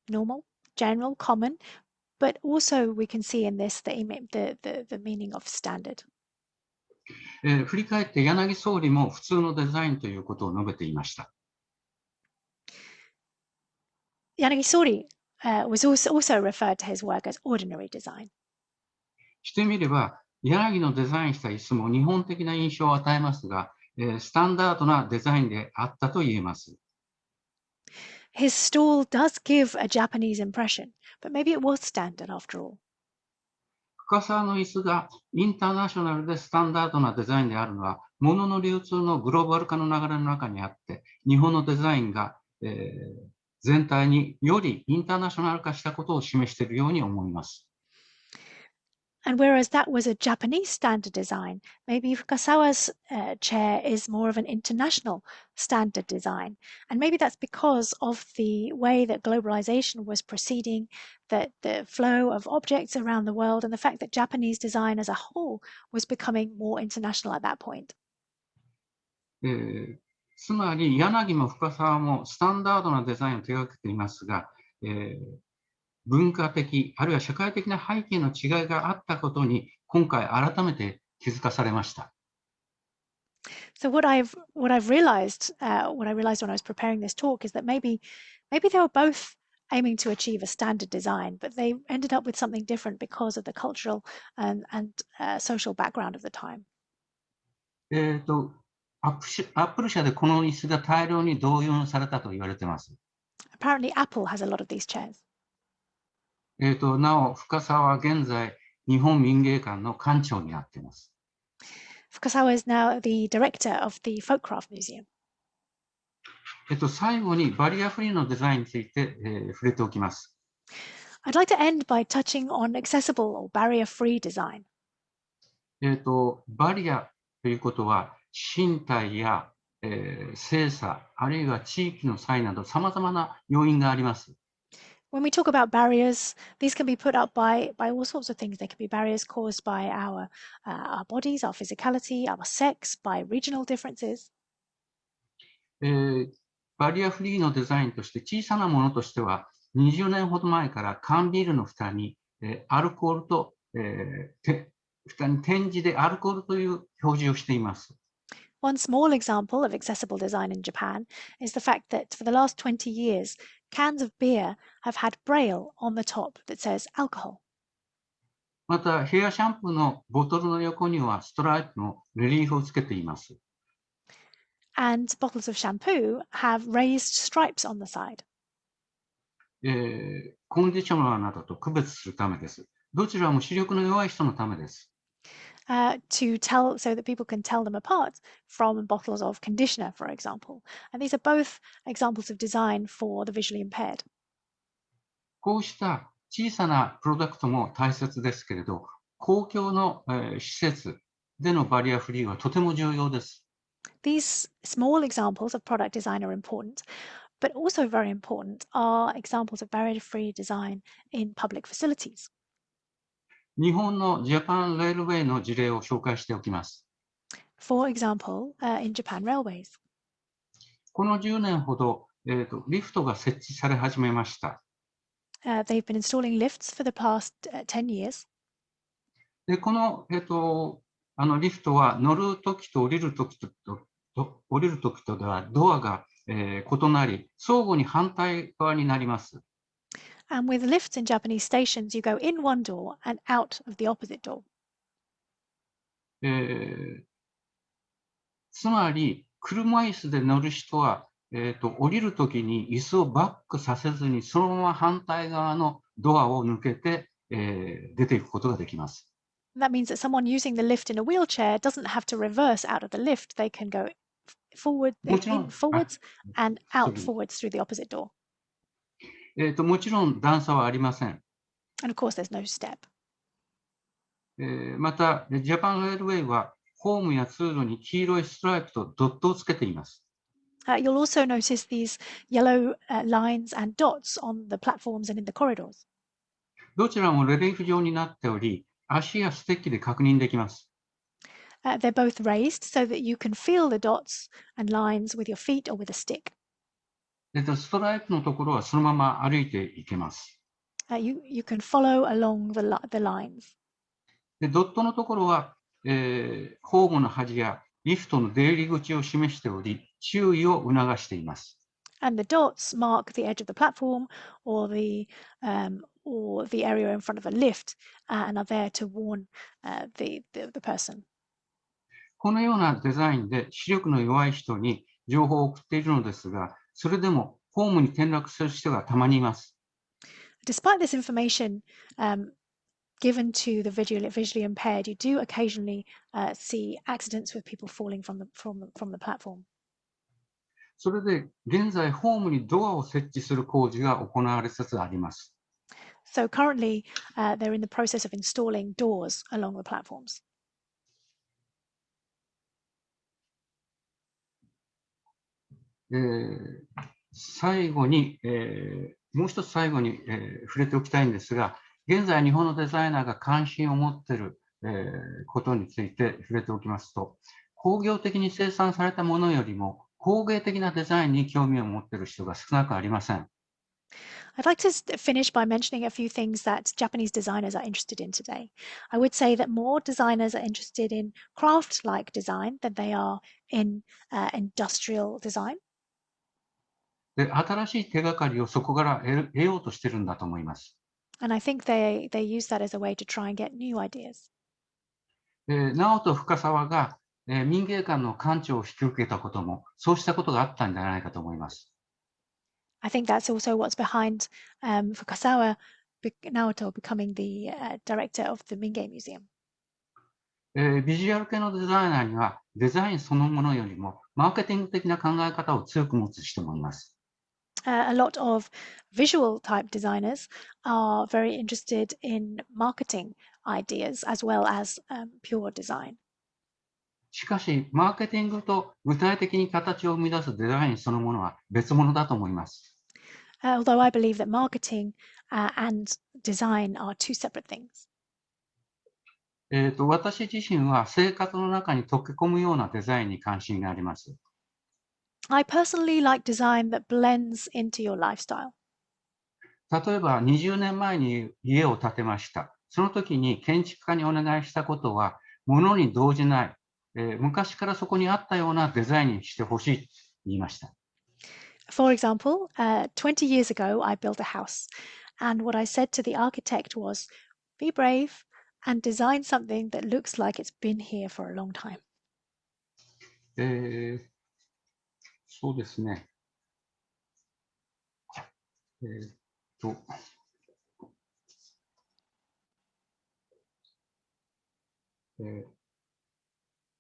normal, general, common, but also we can see in this the meaning of standard. 振り返って柳総理も普通のデザインということを述べていました。Yanagi Sori was also referred to his work as ordinary design. してみれば、柳のデザインした椅子も日本的な印象を与えますが、スタンダードなデザインであったと言えます。His stall does give a Japanese impression, but maybe it was standard after all. 深沢の椅子がインターナショナルでスタンダードなデザインであるのは、物の流通のグローバル化の流れの中にあって、日本のデザインが、全体によりインターナショナル化したことを示しているように思います。And whereas that was a Japanese standard design, maybe Fukasawa's chair is more of an international standard design. And maybe that's because of the way that globalization was proceeding, that the flow of objects around the world, and the fact that Japanese design as a whole was becoming more international at that point. つまり柳も深沢もスタンダードなデザインを手がけていますが、文化的あるいは社会的な背景の違いがあったことに今回改めて気づかされました。So what I realized when I was preparing this talk is that maybe they were both aiming to achieve a standard design, but they ended up with something different because of the cultural and social background of the time. アップル社でこの椅子が大量に導入されたと言われています。Apparently, Apple has a lot of these chairs. なお、深沢は現在、日本民芸館の館長になっています。Fukasawa is now the director of the Folkcraft Museum. 最後にバリアフリーのデザインについて、触れておきます。I'd like to end by touching on accessible or barrier-free design. バリアということは、身体や、性差、あるいは地域の差異など、さまざまな要因があります。When we talk about barriers, these can be put up by all sorts of things. They can be barriers caused by our bodies, our physicality, our sex, by regional differences. バリアフリーのデザインとして小さなものとしては、20年ほど前から缶ビールの蓋に、アルコールと、蓋に点字でアルコールという表示をしています。One small example of accessible design in Japan is the fact that for the last 20 years, cans of beer have had braille on the top that says alcohol. また、ヘアシャンプーのボトルの横にはストライプのレリーフをつけています。And bottles of shampoo have raised stripes on the side. コンディショナーなどと区別するためです。どちらも視力の弱い人のためです。So that people can tell them apart from bottles of conditioner, for example. And these are both examples of design for the visually impaired. こうした小さなプロダクトも大切ですけれど、公共の、施設でのバリアフリーはとても重要です。These small examples of product design are important, but also very important are examples of barrier-free design in public facilities. 日本のジャパンレールウェイの事例を紹介しておきます。For example, in Japan Railways. この10年ほど、リフトが設置され始めました。They've been installing lifts for the past 10 years. で、この、リフトは乗るときと降りるときと降りるときとではドアが、異なり、相互に反対側になります。And with lifts in Japanese stations, you go in one door and out of the opposite door. つまり、車椅子で乗る人は、降りるときに椅子をバックさせずに、そのまま反対側のドアを抜けて、出ていくことができます。That means that someone using the lift in a wheelchair doesn't have to reverse out of the lift. They can go forward, もちろ in ん、forwards and そ out うforwards through the opposite door. もちろん段差はありません。And of course, there's no step. また、ジャパンレールウェイは、ホームや通路に黄色いストライプとドットをつけています。You'll also notice these yellow lines and dots on the platforms and in the corridors. どちらもレリーフ状になっており、足やステッキで確認できます。They're both raised so that you can feel the dots and lines with your feet or with a stick. ストライプのところはそのまま歩いていけます。You can follow along the lines. ドットのところは、ホームの端やリフトの出入り口を示しており、注意を促しています。And the dots mark the edge of the platform or the area in front of a lift and are there to warn the person. このようなデザインで視力の弱い人に情報を送っているのですが、それでもホームに転落する人がたまにいます。Despite this information given to the visually impaired, you do occasionally see accidents with people falling from the platform. それで現在ホームにドアを設置する工事が行われつつあります。So currently, they're in the process of installing doors along the platforms. 最後に、もう一つ最後に、触れておきたいんですが、現在日本のデザイナーが関心を持っている、ことについて触れておきますと、工業的に生産されたものよりも工芸的なデザインに興味を持っている人が少なくありません。I'd like to finish by mentioning a few things that Japanese designers are interested in today. I would say that more designers are interested in craft-like design than they are in industrial design. で、新しい手がかりをそこから得ようとしているんだと思います。And I think they use that as a way to try and get new ideas. 直人深沢が、民芸館の館長を引き受けたことも、そうしたことがあったんじゃないかと思います。I think that's also what's behind Fukasawa Naoto becoming the director of the Mingei Museum. ビジュアル系のデザイナーには、デザインそのものよりも、マーケティング的な考え方を強く持つ人もいます。A lot of visual type designers are very interested in marketing ideas as well as pure design. しかし、マーケティングと具体的に形を生み出すデザインそのものは別物だと思います。Although I believe that marketing and design are two separate things. 私自身は生活の中に溶け込むようなデザインに関心があります。I personally like design that blends into your lifestyle. 例えば20年前に家を建てました。その時に建築家にお願いしたことは、物に動じない、昔からそこにあったようなデザインにしてほしいと言いました。For example, 20 years ago, I built a house. And what I said to the architect was, be brave and design something that looks like it's been here for a long time. そうですね。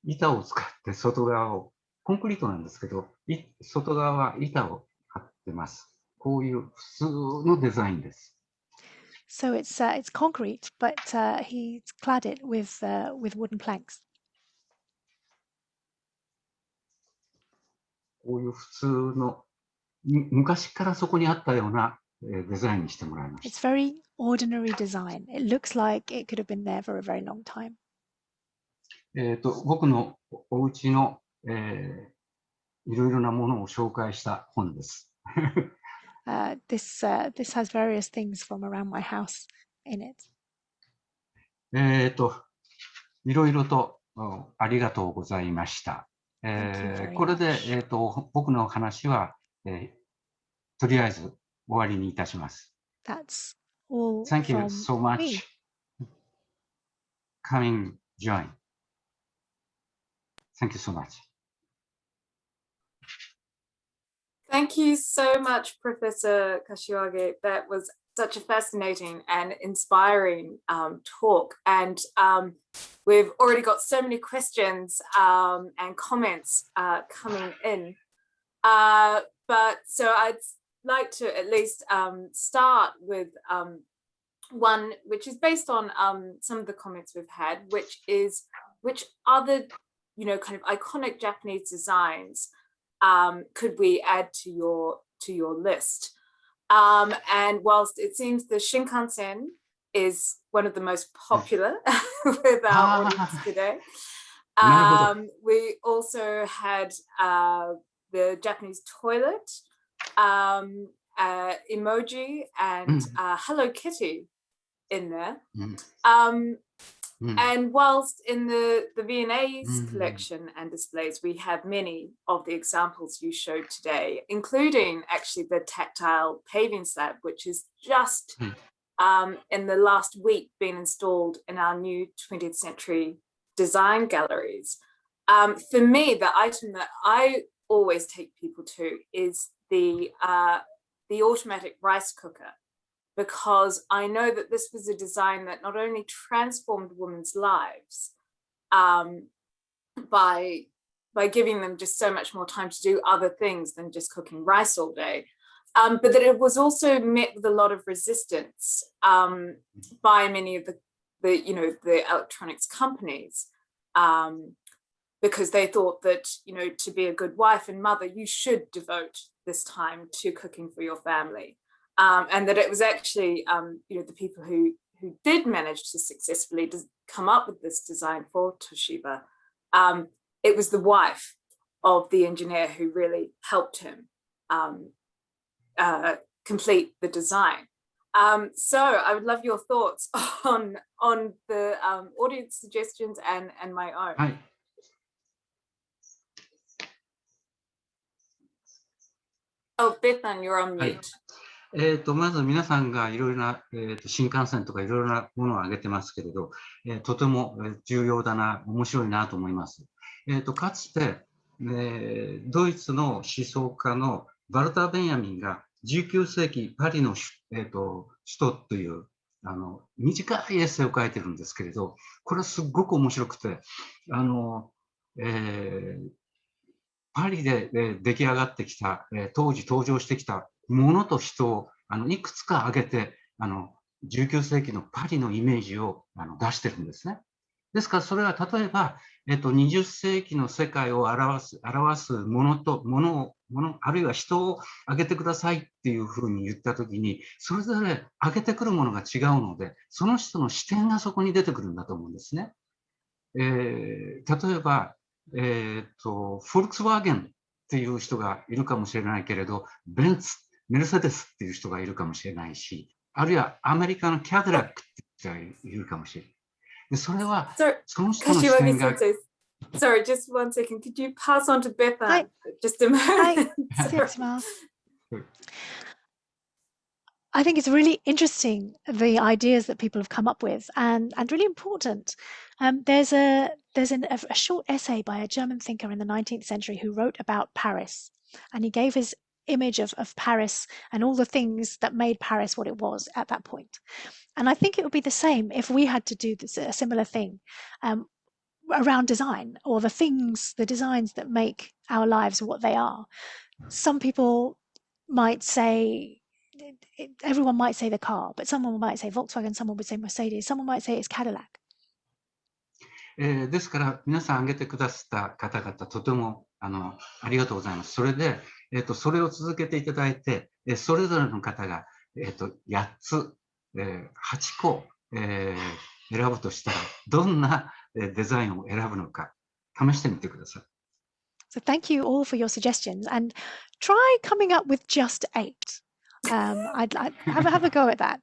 板を使って外側を、コンクリートなんですけど、外側は板を張ってます。こういう普通のデザインです。So it's concrete, but he's clad it with wooden planks. こういう普通の昔からそこにあったようなデザインにしてもらいまし It's た。very ordinary design. It looks like it could have been there for a very long time. 僕のお家の、いろいろなものを紹介した本です。This has various things from around my house in it. いろいろとありがとうございました。これで、僕の話は、とりあえず終わりにいたします。That's all Thank you from so much. me. Coming, join. Thank you so much. Thank you so much, Professor Kashiwagi. That was such a fascinating and inspiring talk. And we've already got so many questions and comments coming in. But so I'd like to at least start with one which is based on some of the comments we've had, which other, kind of iconic Japanese designs could we add to your list? And whilst it seems the Shinkansen is one of the most popular with our audience today, we also had the Japanese toilet, emoji, and Hello Kitty in there. And whilst in the V&A's collection and displays, we have many of the examples you showed today, including actually the tactile paving slab, which is just in the last week been installed in our new 20th century design galleries. For me, the item that I always take people to is the automatic rice cooker, because I know that this was a design that not only transformed women's lives by giving them just so much more time to do other things than just cooking rice all day, but that it was also met with a lot of resistance by many of the electronics companies, because they thought that, to be a good wife and mother, you should devote this time to cooking for your family. And that it was actually, the people who did manage to successfully come up with this design for Toshiba, it was the wife of the engineer who really helped him complete the design. So I would love your thoughts on the audience suggestions and my own. Hi. Oh, Bethan, you're on mute. まず皆さんがいろいろな、新幹線とかいろいろなものを挙げてますけれど、とても重要だな、面白いなと思います。かつて、ドイツの思想家のバルター・ベンヤミンが19世紀パリの、首都という短いエッセイを書いてるんですけれど、これすごく面白くて、パリで出来上がってきた、当時登場してきたものと人をいくつか挙げて19世紀のパリのイメージを出してるんですね。ですからそれは例えば、20世紀の世界を表すものあるいは人を挙げてくださいっていうふうに言ったときに、それぞれ挙げてくるものが違うので、その人の視点がそこに出てくるんだと思うんですね。例えばフォルクスワーゲンっていう人がいるかもしれないけれど、ベンツ、メルセデスっていう人がいるかもしれないし、あるいはアメリカのキャデラックっていう人がいるかもしれない。でそれは、その人の視点が。Sorry, just one second. Could you pass on to Bethan? Just a moment. I think it's really interesting, the ideas that people have come up with, and really important. There's a short essay by a German thinker in the 19th century who wrote about Paris, and he gave his image of Paris and all the things that made Paris what it was at that point. And I think it would be the same if we had to do a similar thing around design, or the designs that make our lives what they are. Some people might say, everyone might say the car, but someone might say Volkswagen, someone would say Mercedes, someone might say it's Cadillac. ですから皆さん挙げてくださった方々とてもありがとうございます。それで、それを続けていただいて、それぞれの方が、8つ、8個、選ぶとしたらどんなデザインを選ぶのか試してみてください。So thank you all for your suggestions, and try coming up with just 8. I'd have a go at that.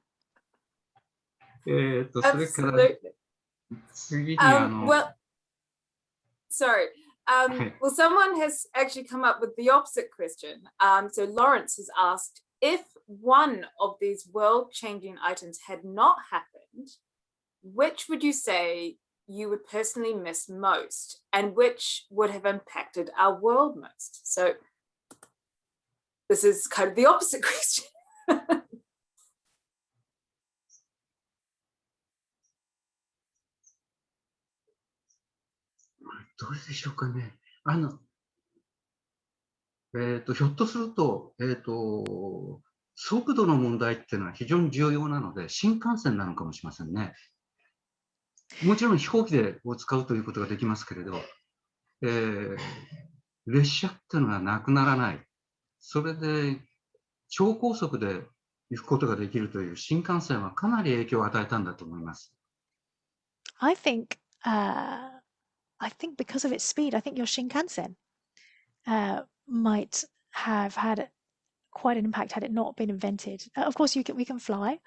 それから次にwell, sorry. Well, someone has actually come up with the opposite question. So Lawrence has asked, if one of these world-changing items had not happened, which would you say you would personally miss most, and which would have impacted our world most? So this is kind of the opposite question. どれでしょうかね。ひょっとすると、速度の問題っていうのは非常に重要なので、新幹線なのかもしれませんね。もちろん飛行機を使うということができますけれど、列車っていうのがなくならない。それで超高速で行くことができるという新幹線はかなり影響を与えたんだと思います。I think because of its speed, I think your Shinkansen might have had quite an impact had it not been invented. Of course, we can fly,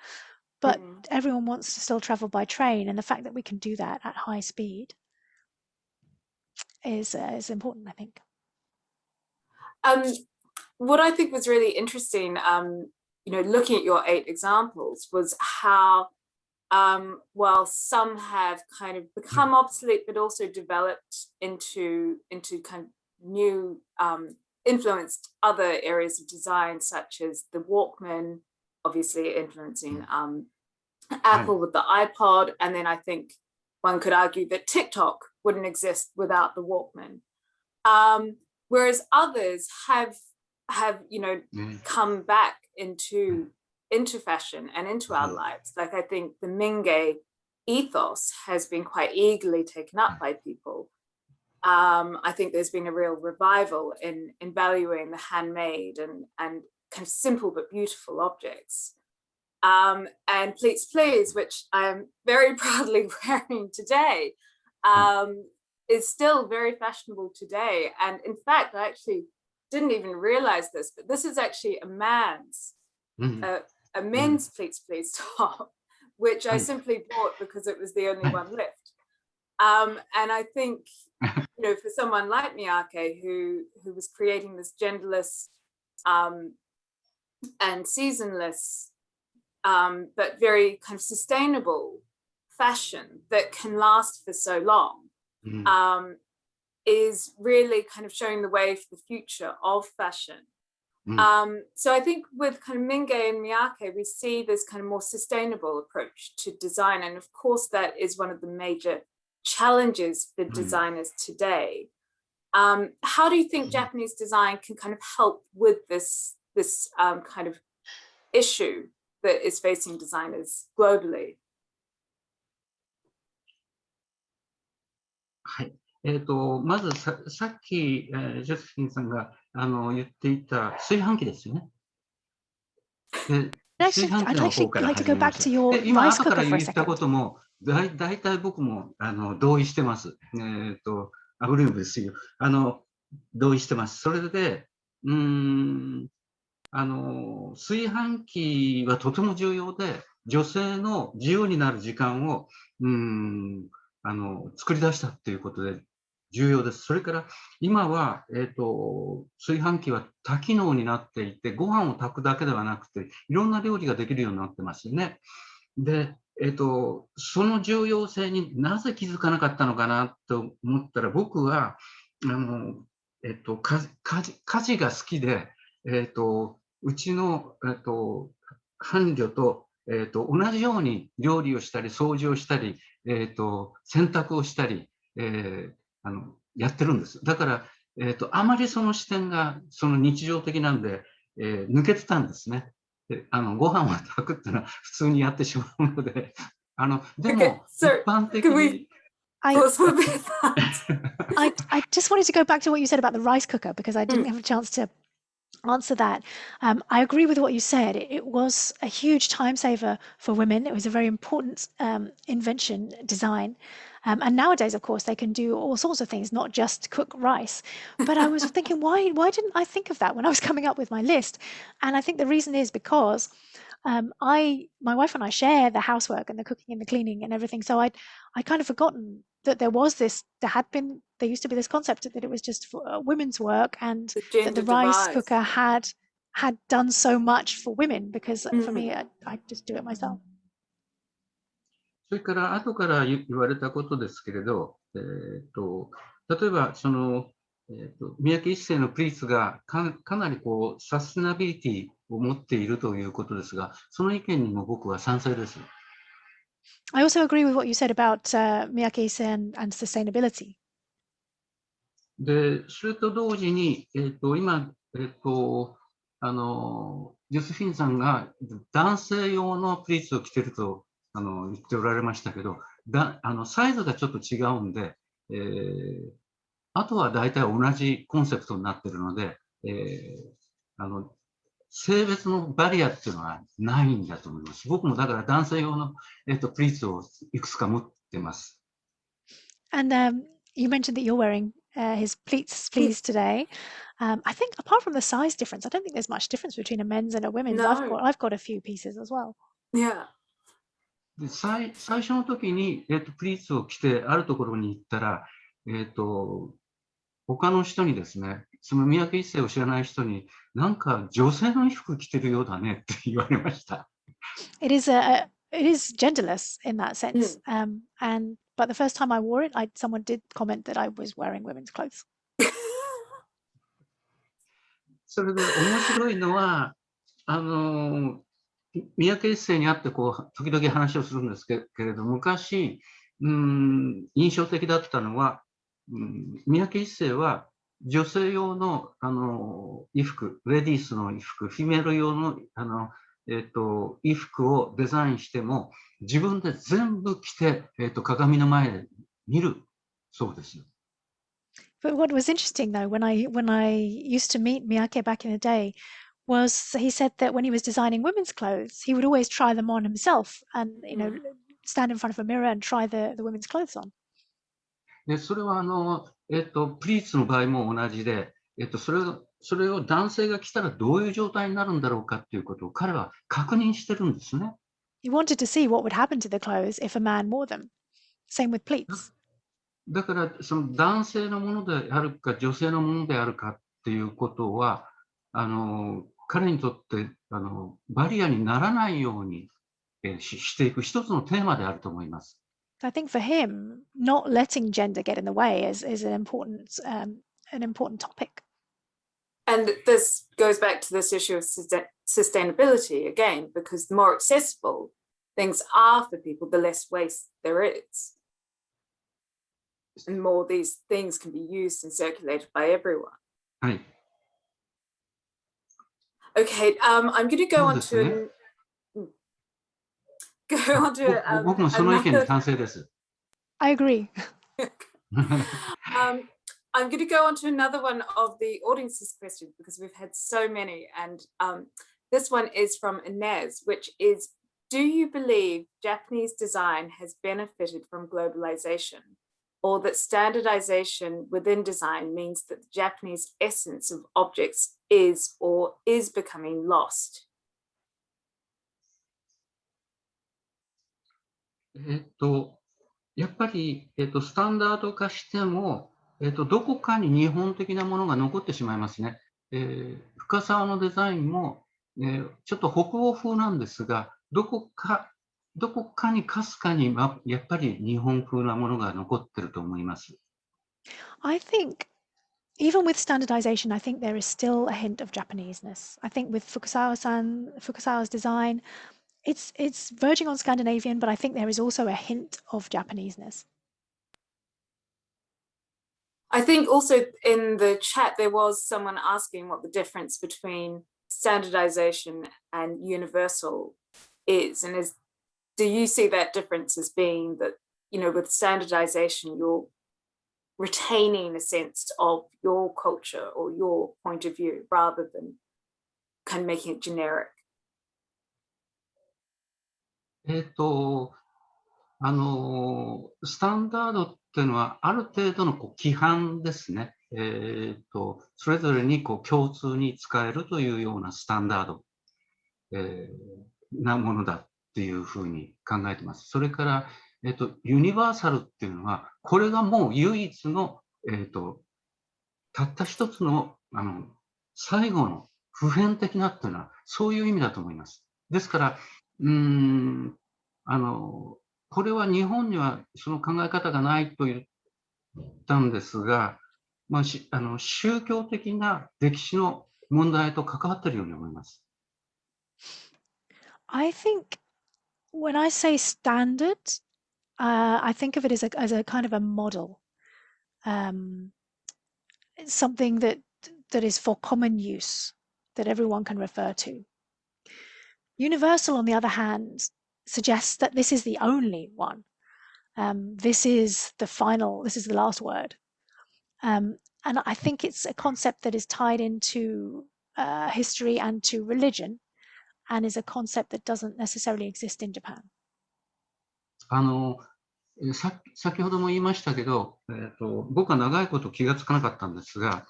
but everyone wants to still travel by train, and the fact that we can do that at high speed is important, I think. What I think was really interesting, looking at your 8 examples, was how while some have kind of become obsolete, but also developed into kind of new, influenced other areas of design, such as the Walkman, obviously influencing Apple with the iPod. And then I think one could argue that TikTok wouldn't exist without the Walkman. Whereas others have come back into fashion and into our lives. Like, I think the Minge ethos has been quite eagerly taken up by people. I think there's been a real revival in valuing the handmade and kind of simple but beautiful objects. And Pleats Please, which I am very proudly wearing today, is still very fashionable today. And in fact, I actually didn't even realize this, but this is actually a men's Pleats Please top, which I simply bought because it was the only one left. And I think, for someone like Miyake, who was creating this genderless and seasonless, but very kind of sustainable fashion that can last for so long, is really kind of showing the way for the future of fashion. So I think with kind of Minge and Miyake, we see this kind of more sustainable approach to design. And of course, that is one of the major challenges for designers today. How do you think Japanese design can kind of help with this kind of issue that is facing designers globally? はい。まずさっき、ジョセフィンさんが言っていた炊飯器ですよね。炊飯器の方から始めます。今、後から言ったことも、大体僕も同意してます。アグリーブですよ。同意してます。それで、炊飯器はとても重要で、女性の自由になる時間を作り出したっていうことで重要です。それから今は、炊飯器は多機能になっていて、ご飯を炊くだけではなくて、いろんな料理ができるようになってますよね。で、その重要性になぜ気づかなかったのかなと思ったら、僕は家事が好きで、うちの、伴侶と、同じように料理をしたり、掃除をしたり、洗濯をしたり、やってるんです。だから、あまりその視点がその日常的なんで、抜けてたんですね。でご飯を炊くっていうのは普通にやってしまうので、でも、一般的に。I just wanted to go back to what you said about the rice cooker because I didn't have a chance to answer that. I agree with what you said. It was a huge time saver for women. It was a very important invention, design. And nowadays, of course, they can do all sorts of things, not just cook rice. But I was thinking, why didn't I think of that when I was coming up with my list? And I think the reason is because my wife and I share the housework and the cooking and the cleaning and everything. So I kind of forgotten that there there used to be this concept that it was just for women's work, and The that gender the rice divide. cooker had done so much for women, because for me, I just do it myself. それから後から言われたことですけれど、例えばその、三宅一生のプリーツがかなりこうサステナビリティを持っているということですが、その意見にも僕は賛成です。I also agree with what you said about Miyake-ise and sustainability. で、それと同時に、今、ジョセフィンさんが男性用のプリーツを着てると言っておられましたけど、サイズがちょっと違うんで、あとは大体同じコンセプトになっているので、性別のバリアっていうのはないんだと思います。僕もだから男性用の、プリーツをいくつか持ってます。And you mentioned that you're wearing his pleats today. I think apart from the size difference, I don't think there's much difference between a men's and a women's. No. I've got a few pieces as well. Yeah. で最初の時に、プリーツを着てあるところに行ったら、他の人にですね、その三宅一生を知らない人に、なんか女性の衣服着てるようだねって言われました。It is genderless in that sense. But the first time I wore it, someone did comment that I was wearing women's clothes. それで面白いのは、三宅一生に会ってこう時々話をするんですけれど、昔印象的だったのは、三宅一生は女性用の衣服、レディースの衣服、フィメール用の衣服をデザインしても自分で全部着て、鏡の前で見るそうですよ。But what was interesting though, when I used to meet Miyake back in the day, was he said that when he was designing women's clothes, he would always try them on himself and stand in front of a mirror and try the women's clothes on. でそれはプリーツの場合も同じで、それを男性が着たらどういう状態になるんだろうかっていうことを彼は確認してるんですね。He wanted to see what would happen to the clothes if a man wore them. Same with pleats. だからその男性のものであるか女性のものであるかっていうことは彼にとってバリアにならないようにしていく一つのテーマであると思います。I think for him, not letting gender get in the way is an important topic. And this goes back to this issue of sustainability again, because the more accessible things are for people, the less waste there is. And more these things can be used and circulated by everyone. はい。Okay, I'm going to go on to僕もその意見に賛成です。I agree. I'm going to go on to another one of the audience's questions because we've had so many. And this one is from Inez, which is, do you believe Japanese design has benefited from globalization, or that standardization within design means that the Japanese essence of objects is or is becoming lost? やっぱり、スタンダード化しても、どこかに日本的なものが残ってしまいますね。深沢のデザインも、ちょっと北欧風なんですが、どこかにかすかにやっぱり日本風なものが残ってると思います。I think even with standardization, I think there is still a hint of Japaneseness. I think with Fukasawa's design, it's verging on Scandinavian, but I think there is also a hint of Japaneseness. I think also in the chat, there was someone asking what the difference between standardization and universal is. And do you see that difference as being that, with standardization, you're retaining a sense of your culture or your point of view rather than kind of making it generic? スタンダードっていうのはある程度の規範ですね。それぞれに共通に使えるというようなスタンダード、なものだっていうふうに考えてます。それから、ユニバーサルっていうのはこれがもう唯一のたった一つの、最後の普遍的なっていうのは、そういう意味だと思います。ですから、これは日本にはその考え方がないと言ったんですが、宗教的な歴史の問題と関わっているように思います。I think when I say standard, I think of it as a kind of a model, something that is for common use, that everyone can refer to. Universal, on the other hand, suggests that this is the only one. This is the final, this is the last word. And I think it's a concept that is tied into history and to religion, and is a concept that doesn't necessarily exist in Japan. 先ほども言いましたけど、僕は長いこと気がつかなかったんですが、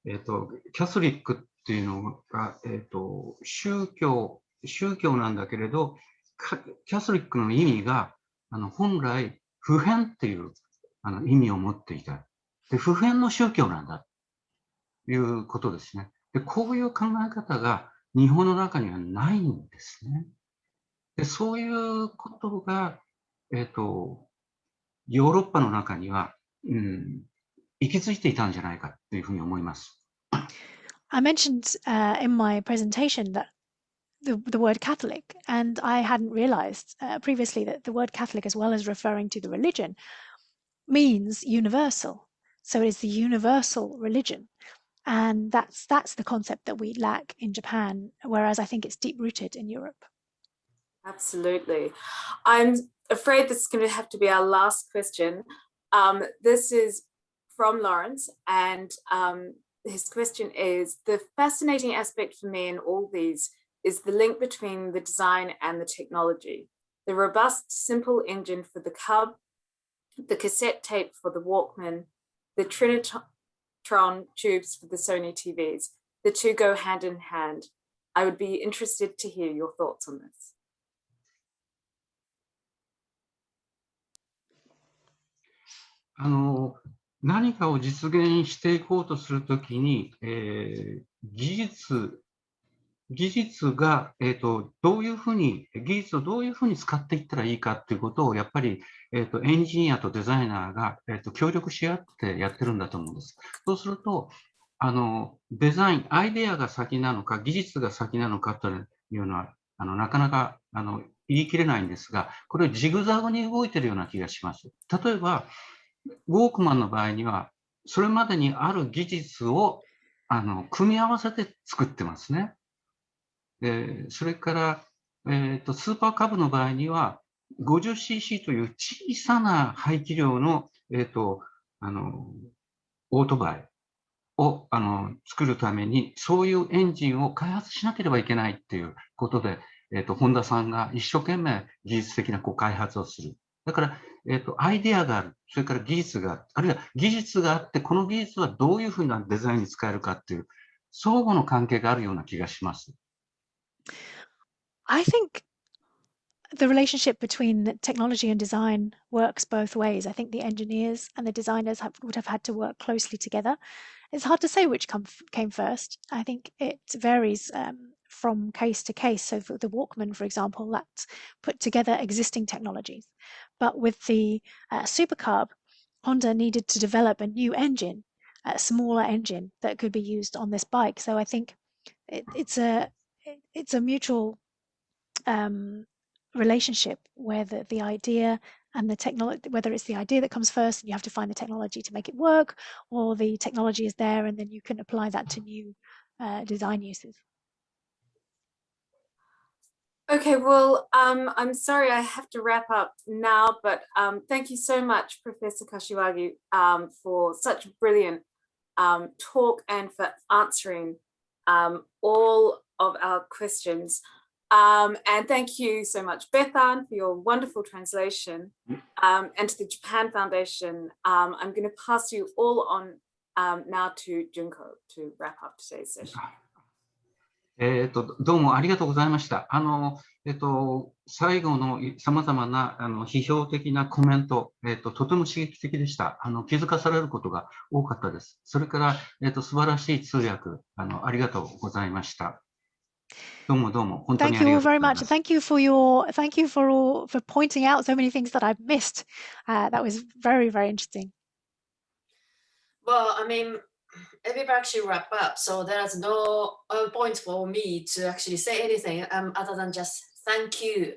キャソリックっていうのが、宗教なんだけれど、キャソリックの意味が本来普遍っていう意味を持っていた。で、普遍の宗教なんだということですね。で、こういう考え方が日本の中にはないんですね。で、そういうことが、ヨーロッパの中には、息づいていたんじゃないかというふうに思います。I mentioned in my presentation that the word Catholic, and I hadn't realized previously that the word Catholic, as well as referring to the religion, means universal. So it is the universal religion. And that's the concept that we lack in Japan, whereas I think it's deep-rooted in Europe. Absolutely. I'm afraid this is going to have to be our last question. This is from Lawrence, and his question is, the fascinating aspect for me in all these is the link between the design and the technology. The robust, simple engine for the Cub, the cassette tape for the Walkman, the Trinitron tubes for the Sony TVs. The two go hand in hand. I would be interested to hear your thoughts on this. 何かを実現していこうとするときに、技術が、どういうふうに、技術をどういうふうに使っていったらいいかっていうことを、やっぱり、エンジニアとデザイナーが、協力し合ってやってるんだと思うんです。そうすると、デザイン、アイデアが先なのか、技術が先なのかというのは、なかなか、言い切れないんですが、これジグザグに動いてるような気がします。例えば、ウォークマンの場合には、それまでにある技術を組み合わせて作ってますね。それから、スーパーカブの場合には、50cc という小さな排気量の、オートバイを作るために、そういうエンジンを開発しなければいけないっていうことで、ホンダさんが一生懸命技術的な開発をする。だから、アイデアがある、それから技術がある、あるいは技術があって、この技術はどういうふうなデザインに使えるかっていう、相互の関係があるような気がします。I think the relationship between technology and design works both ways. I think the engineers and the designers would have had to work closely together. It's hard to say which came first. I think it varies from case to case. So for the Walkman, for example, that's put together existing technologies. But with the supercarb, Honda needed to develop a new engine, a smaller engine that could be used on this bike. So I think it's a mutual relationship where the idea and the technology, whether it's the idea that comes first and you have to find the technology to make it work, or the technology is there and then you can apply that to new design uses. Okay, well, I'm sorry I have to wrap up now, but thank you so much, Professor Kashiwagi, for such a brilliant talk and for answering all of our questions. And thank you so much, Bethan, for your wonderful translation, and to the Japan Foundation. I'm going to pass you all on now to Junko to wrap up today's session. どうもありがとうございました。最後のさまざまな批評的なコメント、とても刺激的でした。気づかされることが多かったです。それから、素晴らしい通訳、ありがとうございました。どうもどうも、本当に Thank あり you が all とう very ござい much. ます。Thank you for pointing out so many things that I've missed. That was very, very interesting. Well, I mean, we've actually wrap up, so there's no point for me to actually say anything other than just thank you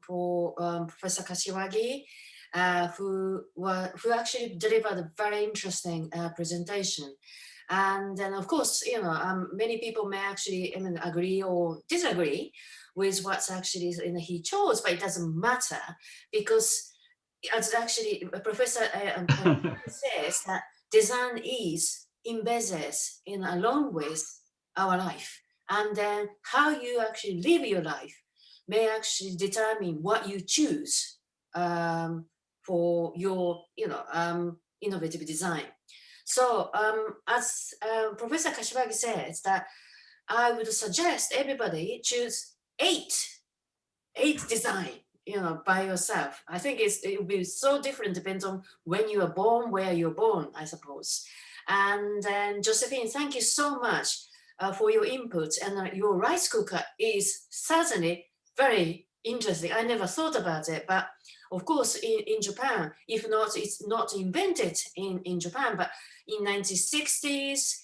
for Professor Kashiwagi, who actually delivered a very interesting presentation. And then, of course, many people may actually agree or disagree with what's actually he chose, but it doesn't matter because, as actually Professor says, that design is embedded along with our life, and then how you actually live your life may actually determine what you choose for your innovative design. So as Professor Kashiwagi says, that I would suggest everybody choose eight design by yourself. I think it will be so different, depends on when you are born, where you're born, I suppose. And then Josephine, thank you so much for your input, and your rice cooker is certainly very interesting. I never thought about it, but of course in Japan, if not, it's not invented in Japan, but in 1960s,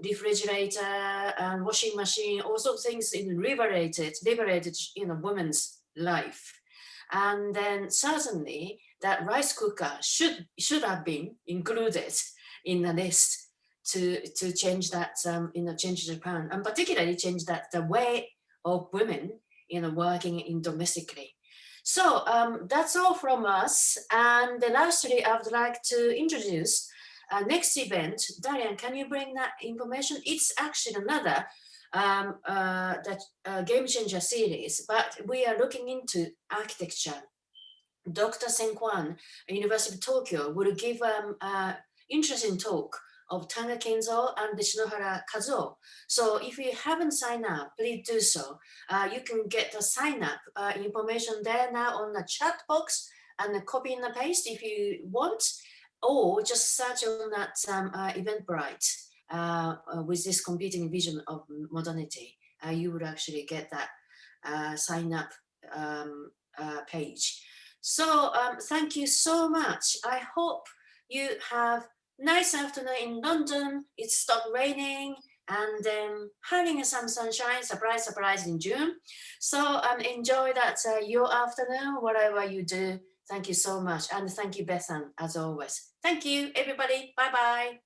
refrigerator and washing machine, also things liberated women's life. And then certainly that rice cooker should have been included in the list to change that change Japan, and particularly change that the way of women working in domestically. So that's all from us. And lastly, I would like to introduce next event. Darian, can you bring that information? It's actually another game changer series, but we are looking into architecture. Dr. Senkwan, University of Tokyo, will give an interesting talk of Tanga Kenzo and Shinohara Kazuo. So if you haven't signed up, please do so. You can get the sign up information there now on the chat box, and copy and paste if you want, or just search on that Eventbrite with this competing vision of modernity. You would actually get that sign up page. So thank you so much. I hope you have nice afternoon in London. It's stopped raining, and then having some sunshine, surprise in June. So enjoy that your afternoon, whatever you do. Thank you so much. And thank you, Bethan, as always. Thank you, everybody. Bye-bye.